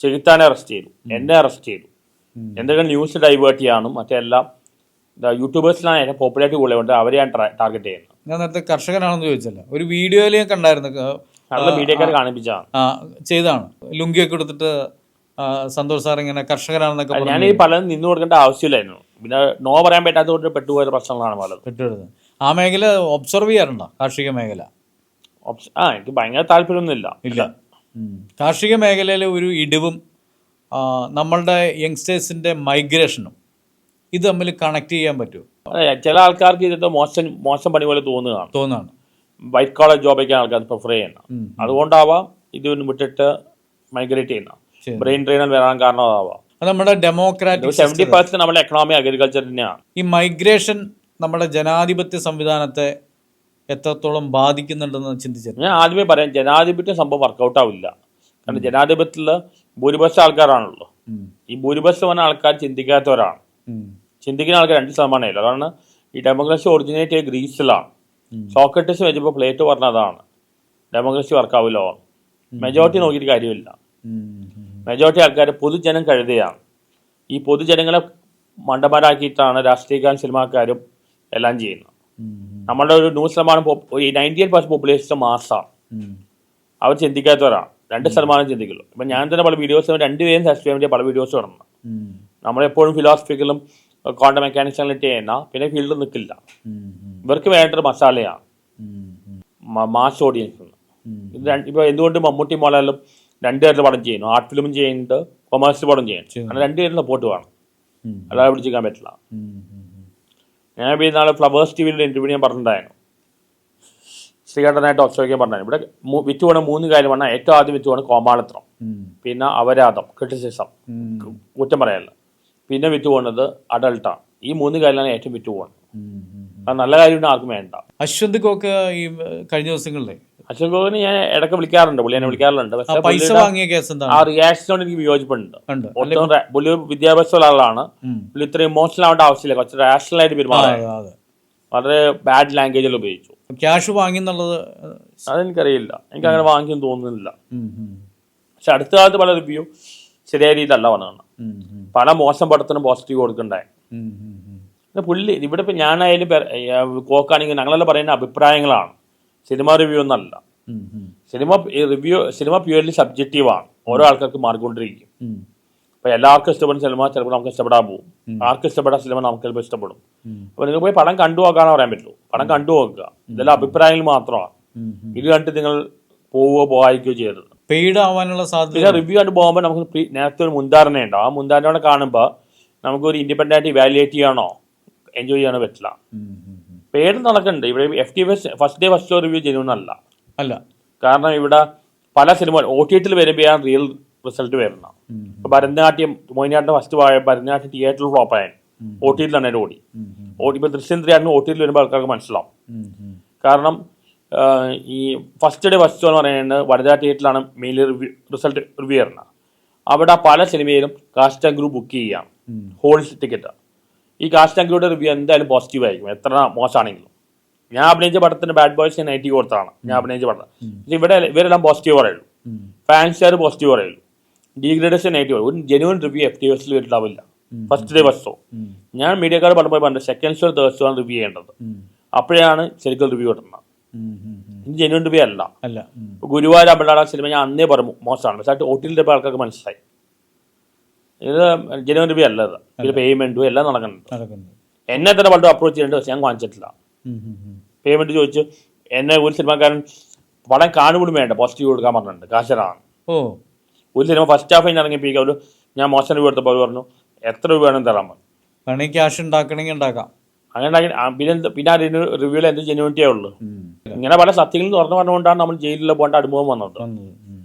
ചെകുത്താനെ അറസ്റ്റ് ചെയ്തു, എന്നെ അറസ്റ്റ് ചെയ്തു. എന്തെങ്കിലും ന്യൂസ് ഡൈവേർട്ട് ചെയ്യാനും മറ്റെല്ലാം യൂട്യൂബേഴ്സിലാണ് ഏറ്റവും പോപ്പുലാരിറ്റി കൂടുതലുണ്ട്. അവരെ ഞാൻ ടാർഗറ്റ് ചെയ്യുന്നത്. ഞാൻ നേരത്തെ കർഷകനാണെന്ന് ചോദിച്ചല്ലോ, ഒരു വീഡിയോയിൽ ഞാൻ കണ്ടായിരുന്നു. നല്ല മീഡിയക്കാർ കാണിപ്പിച്ചാണ് ചെയ്താണ്. ലുങ്കിയൊക്കെ എടുത്തിട്ട് സന്തോഷ് സാർ ഇങ്ങനെ കർഷകനാണെന്നൊക്കെ ഞാൻ ഈ പലതും നിന്ന് കൊടുക്കേണ്ട ആവശ്യമില്ലായിരുന്നു. പിന്നെ നോ പറയാൻ പറ്റാത്തതുകൊണ്ട് പെട്ടുപോയ പ്രശ്നങ്ങളാണ് പലതും. പെട്ടുപോയത്. ആ മേഖല ഒബ്സർവ് ചെയ്യാറുണ്ടോ? കാർഷിക മേഖല എനിക്ക് ഭയങ്കര താല്പര്യമൊന്നുമില്ല. ഇല്ല. കാർഷിക മേഖലയിലെ ഒരു ഇടിവും നമ്മളുടെ യങ്സ്റ്റേഴ്സിന്റെ മൈഗ്രേഷനും ഇത് തമ്മിൽ കണക്ട് ചെയ്യാൻ പറ്റുമോ? ചില ആൾക്കാർക്ക് ഇത് മോശം പണി പോലെ തോന്നുകയാണ്. വൈറ്റ് കോളർ ജോബൊക്കെയാണ് ആൾക്കാർ പ്രിഫർ ചെയ്യുന്നത്. അതുകൊണ്ടാവാം ഇത് വിട്ടിട്ട് മൈഗ്രേറ്റ് ചെയ്യുന്ന ബ്രെയിൻ ഡ്രെയിനൽ വരാൻ കാരണം അതാവാം. നമ്മുടെ ഡെമോക്രാറ്റിക് 70% നമ്മുടെ എക്കണോമി അഗ്രികൾച്ചർ തന്നെയാണ്. ഈ മൈഗ്രേഷൻ നമ്മുടെ ജനാധിപത്യ സംവിധാനത്തെ എത്രത്തോളം ബാധിക്കുന്നുണ്ടെന്ന് ചിന്തിച്ചത്? ഞാൻ ആദ്യമേ പറയാം, ജനാധിപത്യ സംഭവം വർക്കൗട്ട് ആവില്ല. കാരണം ജനാധിപത്യത്തിൽ ഭൂരിപക്ഷം ആൾക്കാരാണല്ലോ. ഈ ഭൂരിപക്ഷം പറഞ്ഞ ആൾക്കാർ ചിന്തിക്കാത്തവരാണ്. ചിന്തിക്കുന്ന ആൾക്കാർ 2% കാരണം ഈ ഡെമോക്രസി ഒറിജിനേറ്റ് ചെയ്ത് ഗ്രീസിലാണ്. സോക്രട്ടീസ് വെച്ചപ്പോൾ പ്ലേറ്റ് പറഞ്ഞതാണ് ഡെമോക്രസി വർക്കാവില്ല. മെജോറിറ്റി നോക്കിയിട്ട് കാര്യമില്ല. മെജോറിറ്റി ആൾക്കാർ പൊതുജനം കഴുതയാണ്. ഈ പൊതുജനങ്ങളെ മണ്ടന്മാരാക്കിയിട്ടാണ് രാഷ്ട്രീയക്കാരും സിനിമാക്കാരും എല്ലാം ചെയ്യുന്നത്. നമ്മളുടെ ഒരു 98% പോപ്പുലേഷൻ മാസമാണ്. അവർ ചിന്തിക്കാത്തവരാണ്. 2% ചിന്തിക്കുള്ളൂ. ഇപ്പം ഞാൻ തന്നെ പല വീഡിയോസ് 2 പേരും സബ്സ്ക്രൈബ് ചെയ്യാൻ പല വീഡിയോസ് കാണുന്നത്. നമ്മളെപ്പോഴും ഫിലോസഫിക്കലും ക്വാണ്ടം മെക്കാനിക്സിലിട്ട് ചെയ്യുന്ന പിന്നെ ഫീൽഡിൽ നിൽക്കില്ല. ഇവർക്ക് വേണ്ടൊരു മസാലയാണ് മാസ് ഓഡിയൻസ്. ഇത് ഇപ്പോൾ എന്തുകൊണ്ട് മമ്മൂട്ടി മോഹൻലാലും 2 തരത്തിൽ പടം ചെയ്യുന്നു. ആർട്ട് ഫിലിമും ചെയ്യുന്നുണ്ട്, കൊമേഴ്സ്യൽ പടം ചെയ്യുന്നു. അങ്ങനെ 2 തരം സപ്പോർട്ട് വേണം, അല്ലാതെ പിടിച്ചിരിക്കാൻ പറ്റില്ല. ഞാൻ നാളെ ഫ്ലവേഴ്സ് ടിവിയിൽ ഇന്റർവ്യൂ ഞാൻ പറഞ്ഞിട്ടുണ്ടായിരുന്നു. ശ്രീകണ്ഠനായിട്ട് ഒബ്സർവ് ചെയ്യാൻ പറഞ്ഞു. ഇവിടെ വിറ്റ് പോകണ 3 കാര്യം പറഞ്ഞാൽ ഏറ്റവും ആദ്യം വിറ്റ് പോകണം കോമാളിത്രം, പിന്നെ അപരാധം ക്രിറ്റിസിസം കുറ്റം പറയാനില്ല, പിന്നെ വിറ്റ് പോകുന്നത് അഡൾട്ടാണ്. ഈ 3 കാര്യമാണ് ഏറ്റവും വിറ്റ് പോകുന്നത്. അത് നല്ല കാര്യം ആർക്കും വേണ്ട. അശ്വന്ത് ഗോക്ക് ഈ കഴിഞ്ഞ ദിവസങ്ങളിലെ അശ്വന്ത് ഗോകിന് ഞാൻ ഇടയ്ക്ക് വിളിക്കാറുണ്ട്, പുള്ളി എന്നെ വിളിക്കാറുണ്ട്. പൈസ വാങ്ങിയ കേസ് ആ റിയാക്ഷനോട് എനിക്ക് വിയോജിപ്പുണ്ട്. പുള്ളി വിദ്യാഭ്യാസമുള്ള ആളാണ്. പുള്ളി ഇത്ര ഇമോഷണൽ ആവേണ്ട ആവശ്യമില്ല, കുറച്ച് റാഷണൽ ആയിട്ട് പെരുമാറാം. വളരെ ബാഡ് ലാംഗ്വേജിൽ ഉപയോഗിച്ചു. ക്യാഷ് വാങ്ങിയെന്നുള്ളത് അതെനിക്കറിയില്ല, എനിക്ക് അങ്ങനെ വാങ്ങിയെന്ന് തോന്നുന്നില്ല. പക്ഷെ അടുത്ത കാലത്ത് പല റിവ്യൂ ശരിയായ രീതിയിലല്ല വന്നതാണ്. പല മോശം പടത്തിനും പോസിറ്റീവ് കൊടുക്കണ്ടായി. പുള്ളി ഇവിടെ ഇപ്പം ഞാനായാലും കോക്കാണെങ്കിൽ ഞങ്ങളെല്ലാം പറയുന്ന അഭിപ്രായങ്ങളാണ്, സിനിമ റിവ്യൂ ഒന്നല്ല. സിനിമ പ്യൂർലി സബ്ജക്റ്റീവാണ്. ഓരോ ആൾക്കാർക്ക് മാറിക്കൊണ്ടിരിക്കും. അപ്പൊ എല്ലാവർക്കും ഇഷ്ടപ്പെടുന്ന സിനിമ ചിലപ്പോൾ നമുക്ക് ഇഷ്ടപ്പെടാൻ പോകും. ആർക്കും ഇഷ്ടപ്പെട്ട സിനിമ നമുക്ക് ചിലപ്പോൾ ഇഷ്ടപ്പെടും. അപ്പൊ നിങ്ങൾ പോയി പടം കണ്ടു നോക്കാനേ പറയാൻ പറ്റുള്ളൂ. പടം കണ്ടു നോക്കുക. ഇതെല്ലാം അഭിപ്രായങ്ങൾ മാത്രമാണ്. ഇത് കണ്ടിട്ട് നിങ്ങൾ പോവുകയോ പോകാതിരിക്കുകയോ ചെയ്യരുത്. പെയ്ഡ് ആവാനുള്ള സാധ്യത. പിന്നെ റിവ്യൂ കണ്ട് പോകുമ്പോൾ നമുക്ക് നേരത്തെ ഒരു മുൻധാരണ ഉണ്ടാവും. ആ മുൻധാരണയോടെ കാണുമ്പോൾ നമുക്കൊരു ഇൻഡിപെൻഡന്റ് ആയിട്ട് ഇവാലുവേറ്റ് ചെയ്യാനോ എൻജോയ് ചെയ്യാനോ പറ്റില്ല. പേര് നടക്കുന്നുണ്ട് ഇവിടെ. First day first show review genuine അല്ല. കാരണം ഇവിടെ പല സിനിമ OTT വരുമ്പോഴാണ് റിയൽ റിസൾട്ട് വരുന്നത്. ഇപ്പൊ ഭരതനാട്യം മോഹിനിയാട്ടം ഫസ്റ്റ് ഭരതനാട്യം തിയേറ്ററിൽ ഫ്ലോപ്പായ OTT തന്നെ ഓടി. ഇപ്പൊ ദൃശ്യം 3 OTT വരുമ്പോൾ ആൾക്കാർക്ക് മനസ്സിലാവും. കാരണം ഈ ഫസ്റ്റ് ഡേ ഫസ്റ്റ് ഷോ എന്ന് പറയുന്നത് വനിതാ തിയേറ്ററിലാണ് മെയിൻലി റിസൾട്ട് റിവ്യൂ വരുന്നത്. അവിടെ പല സിനിമയിലും കാസ്റ്റ് ആൻഡ് ക്രൂ ബുക്ക് ചെയ്യാം, ഹോൾ ടിക്കറ്റ്. ഈ കാസ്റ്റ് ആൻഡ് ക്രൂയുടെ റിവ്യൂ എന്തായാലും പോസിറ്റീവ് ആയിരിക്കും, എത്ര മോശമാണെങ്കിലും. ഞാൻ അഭിനയിച്ച പടത്തിന് ബാഡ് ബോയ്സ് 90 കൊടുത്താണ് ഞാൻ അഭിനയിച്ച പടം. ഇവിടെ ഇവരെല്ലാം പോസിറ്റീവ് പറയുള്ളൂ, ഫാൻസുകാർ പോസിറ്റീവ് പറയുള്ളൂ, ഡീഗ്രേഡേഷൻ നെഗറ്റീവ്. ഒരു ജെന്യൂൻ റിവ്യൂ FTVSൽ വരുത്താവില്ല ഫസ്റ്റ് ഡേ ഫസ്റ്റ് ഷോ. ഞാൻ മീഡിയക്കാർ പലപ്പോഴും പറഞ്ഞു സെക്കൻഡ് ഷോ തേർഡ് ഷോ ആണ് റിവ്യൂ ചെയ്യേണ്ടത്. അപ്പോഴാണ് ശരിക്കും റിവ്യൂ കിട്ടുന്നത്. ഇത് ജെന്യൂൻ റിവ്യൂ അല്ല. ഗുരുവായൂർ അമ്പലനട സിനിമ ഞാൻ അന്നേ പറഞ്ഞു മോശമാണ്. പക്ഷേ OTT ആൾക്കാർക്ക് മനസ്സിലായി ഇത് ജെന്യൂൻ റിവ്യൂ അല്ല. ഇത് പേയ്മെന്റും എല്ലാം നടക്കുന്നുണ്ട്. എന്നെ തന്നെ പലരും അപ്രോച്ച് ചെയ്യേണ്ടത്, പക്ഷെ ഞാൻ കാണിച്ചിട്ടില്ല. പേയ്മെന്റ് ചോദിച്ചു എന്നെ ഒരു സിനിമാക്കാരൻ പടം കാണുമ്പോഴും വേണ്ട പോസിറ്റീവ് കൊടുക്കാൻ പറഞ്ഞിട്ടുണ്ട്. കാശറാണ് ഒരു സിനിമ ഫസ്റ്റ് ഹാഫ് കഴിഞ്ഞ് ഇറങ്ങിയപ്പോൾ ഒരു ഞാൻ മോശം രൂപ എടുത്തപ്പോൾ അവർ പറഞ്ഞു എത്ര രൂപ വേണം തരാൻ പറഞ്ഞു. വേണമെങ്കിൽ ക്യാഷ് ഉണ്ടാക്കണമെങ്കിൽ ഉണ്ടാക്കാം. അങ്ങനെ പിന്നെ അതിന് റിവ്യൂവിൽ എന്ത് ജെന്യൂനിറ്റിയേ ഉള്ളൂ. ഇങ്ങനെ പല സത്യങ്ങളും തുറന്നു പറഞ്ഞുകൊണ്ടാണ് നമ്മൾ ജയിലിൽ പോകേണ്ട അനുഭവം വന്നത്.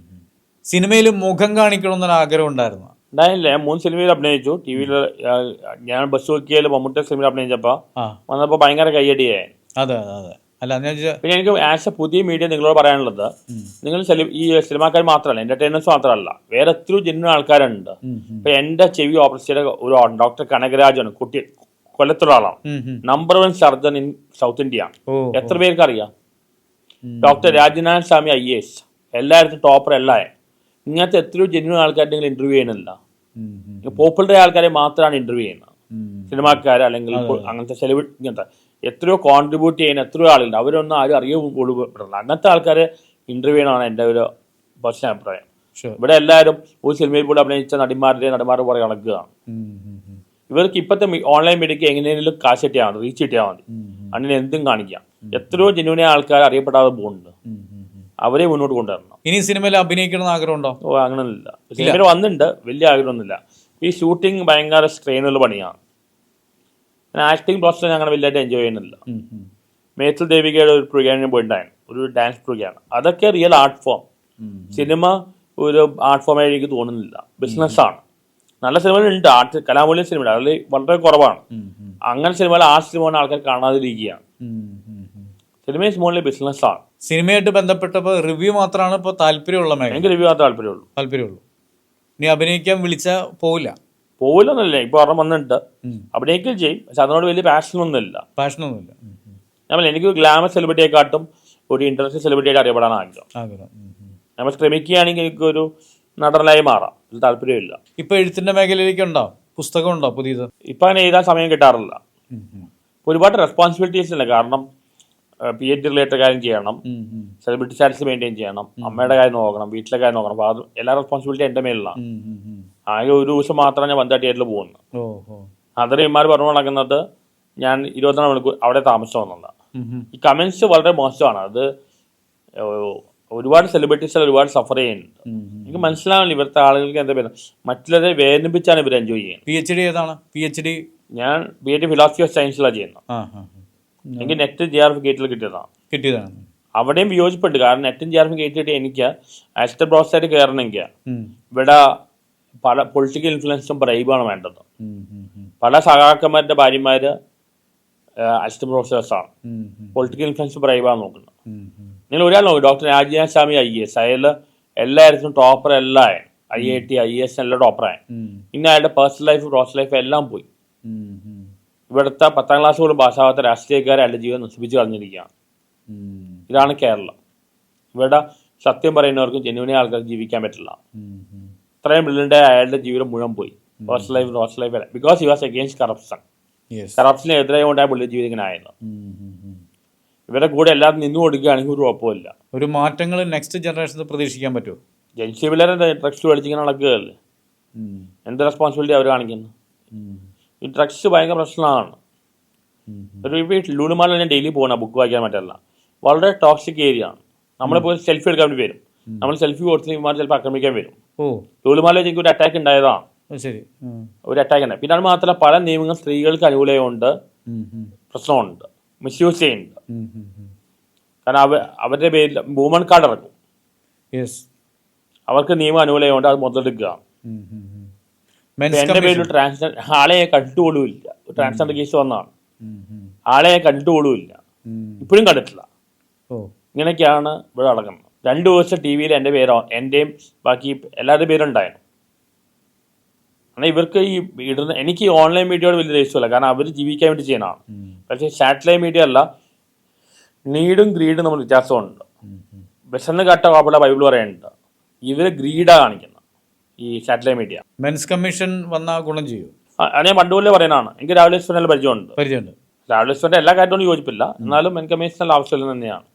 സിനിമയിൽ മുഖം കാണിക്കണമെന്നൊരു ആഗ്രഹം ഉണ്ടായിരുന്നു? ഉണ്ടായില്ല. ഞാൻ 3 സിനിമയിൽ അഭിനയിച്ചു. ടി വിയിൽ ഞാൻ ബസ് നോക്കിയാൽ മമ്മൂട്ടി സിനിമയിൽ അഭിനയിച്ചപ്പോൾ വന്നപ്പോൾ ഭയങ്കര കയ്യടിയായി. അതെ അതെ. അല്ല പിന്നെ എനിക്ക് ആസ് എ പുതിയ മീഡിയ നിങ്ങളോട് പറയാനുള്ളത്, നിങ്ങൾ ഈ സിനിമാക്കാർ മാത്രമല്ല, എന്റർടൈനേഴ്സ് മാത്രമല്ല, വേറെ എത്രയോ ജെന്യൂൻ ആൾക്കാരുണ്ട്. ഇപ്പൊ എന്റെ ചെവി ഓപ്പറേറ്റ് ചെയ്ത ഒരു ഡോക്ടർ കനകരാജാണ്, കുട്ടി കൊല്ലത്തുള്ള ആളാണ്, number 1 surgeon in south India. എത്ര പേർക്ക് അറിയാം? ഡോക്ടർ രാജനാരായണ സ്വാമി IAS, എല്ലായിടത്തും ടോപ്പർ എല്ലാവരും. ഇങ്ങനത്തെ എത്രയോ ജെന്യൂൻ ആൾക്കാരുടെ നിങ്ങൾ ഇന്റർവ്യൂ ചെയ്യുന്നില്ല. പോപ്പുലർ ആൾക്കാരെ മാത്രമാണ് ഇന്റർവ്യൂ ചെയ്യുന്നത്, സിനിമാക്കാർ അല്ലെങ്കിൽ അങ്ങനത്തെ സെലിബ്രിറ്റി. ഇങ്ങനത്തെ എത്രയോ കോൺട്രിബ്യൂട്ട് ചെയ്യുന്ന എത്രയോ ആളുണ്ട്, അവരൊന്നും ആരും അറിയപ്പെടില്ല. അങ്ങനത്തെ ആൾക്കാരെ ഇന്റർവ്യൂ ചെയ്യണമെന്നാണ് എൻ്റെ ഒരു പേഴ്സണൽ അഭിപ്രായം. ഇവിടെ എല്ലാവരും ഒരു സിനിമയിൽ കൂടെ അഭിനയിച്ച നടന്മാരുടെ പുറകെ നടക്കുകയാണ്. ഇവർക്ക് ഇപ്പോഴത്തെ ഓൺലൈൻ മീഡിയക്ക് എങ്ങനെയെങ്കിലും കാശ് കിട്ടിയാൽ മതി, റീച്ച് കിട്ടിയാൽ മതി, അങ്ങനെ എന്തും കാണിക്കാം. എത്രയോ ജെന്യൂനെ ആൾക്കാർ അറിയപ്പെടാതെ പോകുന്നുണ്ട്, അവരെ മുന്നോട്ട് കൊണ്ടുവരണം. ഇനി സിനിമയിൽ അഭിനയിക്കണമെന്ന് ആഗ്രഹമുണ്ടോ? അങ്ങനെയൊന്നുമില്ല. സിനിമയിൽ വന്നിട്ടുണ്ട്, വലിയ ആഗ്രഹമൊന്നുമില്ല. ഈ ഷൂട്ടിംഗ് ഭയങ്കര സ്ട്രെയിനുള്ള പണിയാണ്. ആക്ടിങ് പ്രോസസ് അങ്ങനെ വലിയതായിട്ട് എൻജോയ് ചെയ്യുന്നില്ല. മേത്തിൽ ദേവികയുടെ ഒരു പ്രോഗ്രാമിന് പോയിട്ടുണ്ടായിരുന്നു, ഒരു ഡാൻസ് പ്രോഗ്രാം. അതൊക്കെ റിയൽ ആർട്ട് ഫോം. സിനിമ ഒരു ആർട്ട് ഫോമായി എനിക്ക് തോന്നുന്നില്ല, ബിസിനസ്സാണ്. നല്ല സിനിമകളുണ്ട്, ആർട്ട് കലാമൂല്യ സിനിമ, അതിൽ വളരെ കുറവാണ്. അങ്ങനെ സിനിമകൾ ആർട്ട് സിനിമ ആൾക്കാർ കാണാതിരിക്കുകയാണ്. സിനിമ മോളിലെ ബിസിനസ്സാണ്. സിനിമയായിട്ട് ബന്ധപ്പെട്ടപ്പോൾ റിവ്യൂ മാത്രമാണ് ഇപ്പോൾ താല്പര്യമുള്ള മേഖല. എനിക്ക് റിവ്യൂ മാത്രമേ താല്പര്യമുള്ളൂ. ഇനി അഭിനയിക്കാൻ വിളിച്ചാൽ പോവില്ലെന്നല്ലേ ഇപ്പൊ ഒരെണ്ണം വന്നിട്ട് അഭിനയിക്കുകയും ചെയ്യും. പക്ഷെ അതിനോട് വലിയ പാഷനൊന്നുമില്ല. നമ്മൾ എനിക്ക് ഗ്ലാമർ സെലിബ്രിറ്റിയെക്കാട്ടും ഒരു ഇന്റർനാഷണൽ സെലിബ്രിറ്റിയായിട്ട് അറിയപ്പെടാൻ ആഗ്രഹം. നമ്മൾ ശ്രമിക്കുകയാണെങ്കിൽ എനിക്കൊരു നടനായി മാറാം, ഒരു താല്പര്യമില്ല. ഇപ്പൊ എഴുത്തിന്റെ മേഖലയിലേക്ക് ഉണ്ടോ? പുസ്തകം ഉണ്ടോ പുതിയത്? ഇപ്പൊ അങ്ങനെ എഴുതാൻ സമയം കിട്ടാറില്ല. ഒരുപാട് റെസ്പോൺസിബിലിറ്റീസ് ഇല്ല. കാരണം PhD റിലേറ്റഡ് കാര്യം ചെയ്യണം, സെലിബ്രിറ്റി സ്റ്റാറ്റസ് മെയിൻറ്റെയിൻ ചെയ്യണം, അമ്മയുടെ കാര്യം നോക്കണം, വീട്ടിലെ കാര്യം നോക്കണം. അപ്പോൾ അത് എല്ലാ റെസ്പോൺസിബിലിറ്റി എൻ്റെ മേലിലാണ്. ആകെ ഒരു ദിവസം മാത്രമാണ് ഞാൻ 1 തിയേറ്ററിൽ പോകുന്നത്. അതര ഇമാർ പറഞ്ഞു നടക്കുന്നത് ഞാൻ 24 മണിക്കൂർ അവിടെ താമസിച്ചോന്നുള്ളത്. ഈ കമന്റ്സ് വളരെ മോശമാണ്. അത് ഒരുപാട് സെലിബ്രിറ്റീസ് ഒരുപാട് സഫർ ചെയ്യുന്നുണ്ട്. എനിക്ക് മനസ്സിലാവില്ല ഇവിടുത്തെ ആളുകൾക്ക് എന്താ പേര്, മറ്റുള്ളവരെ വേദനിപ്പിച്ചാണ് ഇവർ എൻജോയ് ചെയ്യുന്നത്. PhD ഏതാണ്? ഞാൻ PhD ഫിലോസഫി ഓഫ് സയൻസിലാണ് ചെയ്യുന്നത്. എനിക്ക് നെറ്റ് JRF ഗേറ്റിൽ കിട്ടിയതാണ്. അവിടെയും വിയോജിപ്പുണ്ട്. കാരണം നെറ്റും JRF ഗേറ്റ് എനിക്ക് അസിസ്റ്റന്റ് പ്രൊഫസറായിട്ട് കയറണമെങ്കിൽ ഇവിടെ പല പൊളിറ്റിക്കൽ ഇൻഫ്ലുവൻസും ബ്രൈബാണ് വേണ്ടത്. പല സഹാക്കന്മാരുടെ ഭാര്യമാര് അസിസ്റ്റന്റ് പ്രൊഫസേഴ്സാണ്. പൊളിറ്റിക്കൽ ഇൻഫ്ലുവൻസ് ബ്രൈബാണ് നോക്കുന്നത്. നിങ്ങൾ ഒരാൾ നോക്കും, ഡോക്ടർ രാജനാരായണ സ്വാമി IAS, അയാൾ എല്ലായിടത്തും ടോപ്പർ എല്ലാം, IIT IAS എല്ലാം ടോപ്പറായി. പിന്നെ അയാളുടെ പേഴ്സണൽ ലൈഫ് പ്രൊഫഷണൽ ലൈഫ് എല്ലാം പോയി. ഇവിടുത്തെ 10ാം ക്ലാസ് പോലും പാസ്സാവാത്ത രാഷ്ട്രീയക്കാരെ അയാളുടെ ജീവിതം നശിപ്പിച്ച് കളഞ്ഞിരിക്കുകയാണ്. ഇതാണ് കേരളം. ഇവിടെ സത്യം പറയുന്നവർക്കും ജെന്യൂനെ ആൾക്കാർക്ക് ജീവിക്കാൻ പറ്റില്ല. ഇത്രയും ബ്രില്യൻ്റ് അയാളുടെ ജീവിതം മുഴുവൻ പോയി. പേഴ്സണൽ ലൈഫ് അല്ല, because he was against corruption. കറപ്ഷന് എതിരായ കൊണ്ടായ പുള്ളിയുടെ ജീവിതം ഇങ്ങനെ ആയിരുന്നു. ഇവരുടെ കൂടെ എല്ലാവരും നിന്നു കൊടുക്കുകയാണെങ്കിൽ ഒരു കുഴപ്പമില്ല. ഒരു മാറ്റങ്ങൾ നെക്സ്റ്റ് ജനറേഷനിൽ പ്രതീക്ഷിക്കാൻ പറ്റുമോ? ജെൻസി പിള്ളേരെ ഡ്രഗ്സ് മേടിച്ചിങ്ങനെ നടക്കുകയല്ലേ, എന്ത് റെസ്പോൺസിബിലിറ്റി അവർ കാണിക്കുന്നു? ഈ ഡ്രഗ്സ് ഭയങ്കര പ്രശ്നമാണ്. ഒരു വീട്ടിൽ ലൂലുമാലിൽ ഞാൻ ഡെയിലി പോകണം ബുക്ക് വായിക്കാൻ പറ്റില്ല. വളരെ ടോക്സിക് ഏരിയ ആണ്. നമ്മളിപ്പോൾ സെൽഫി എടുക്കാൻ വേണ്ടി വരും, നമ്മൾ സെൽഫി കൊടുത്ത് ഇമാർ ചിലപ്പോൾ ആക്രമിക്കാൻ വരും. ലൂലുമാലിൽ എനിക്ക് ഒരു അറ്റാക്ക് ഉണ്ടായതാണ്. ഒരു അറ്റാക്ക് ഉണ്ട്. പിന്നെ അത് മാത്രമല്ല പല നിയമങ്ങൾ സ്ത്രീകൾക്ക് അനുകൂലമുണ്ട്, പ്രശ്നമുണ്ട്, മിസ്യൂസ് ചെയ്യുന്നുണ്ട്. കാരണം അവരുടെ പേരിൽ വുമൺ കാർഡ് ഇറക്കും, അവർക്ക് നിയമം അനുകൂലമുണ്ട്, അത് മുതലെടുക്കുക. എന്റെ പേരിൽ ആളെ കണ്ടുപോലുമില്ല. ട്രാൻസ്ജെൻഡർ കേസ് വന്നതാണ്, ആളെ കണ്ടുപോലുമില്ല, ഇപ്പോഴും കണ്ടിട്ടില്ല. ഇങ്ങനെയൊക്കെയാണ് ഇവിടെ നടക്കുന്നത്. 2 ദിവസം TV-യിൽ എൻ്റെ പേരോ എൻ്റെയും ബാക്കി എല്ലാവരുടെയും പേരുണ്ടായിരുന്നു. എന്നാൽ ഇവർക്ക് ഈ ഇടുന്ന എനിക്ക് ഈ ഓൺലൈൻ മീഡിയയോട് വലിയ ദേഷ്യമല്ല, കാരണം അവർ ജീവിക്കാൻ വേണ്ടി ചെയ്യുന്നതാണ്. പക്ഷേ സാറ്റലൈറ്റ് മീഡിയ അല്ല, നീഡും ഗ്രീഡും നമ്മൾ വ്യത്യാസമുണ്ട്. വിശന്ന് കാട്ട കുഴപ്പമില്ല, ബൈബിൾ പറയുന്നുണ്ട്. ഇവർ ഗ്രീഡാണ് കാണിക്കുന്നത് ഈ സാറ്റലൈറ്റ് മീഡിയ. മെൻസ് കമ്മീഷൻ വന്നാൽ ഗുണം ചെയ്യും. അത് ഞാൻ പണ്ടുപോലെ പറയുന്നതാണ്. എനിക്ക് രാവിലെ പരിചയമുണ്ട്. രാവിലെ എല്ലാ കാര്യത്തോടും യോജിപ്പില്ല, എന്നാലും മെൻ കമ്മീഷൻ ആവശ്യമില്ല തന്നെയാണ്.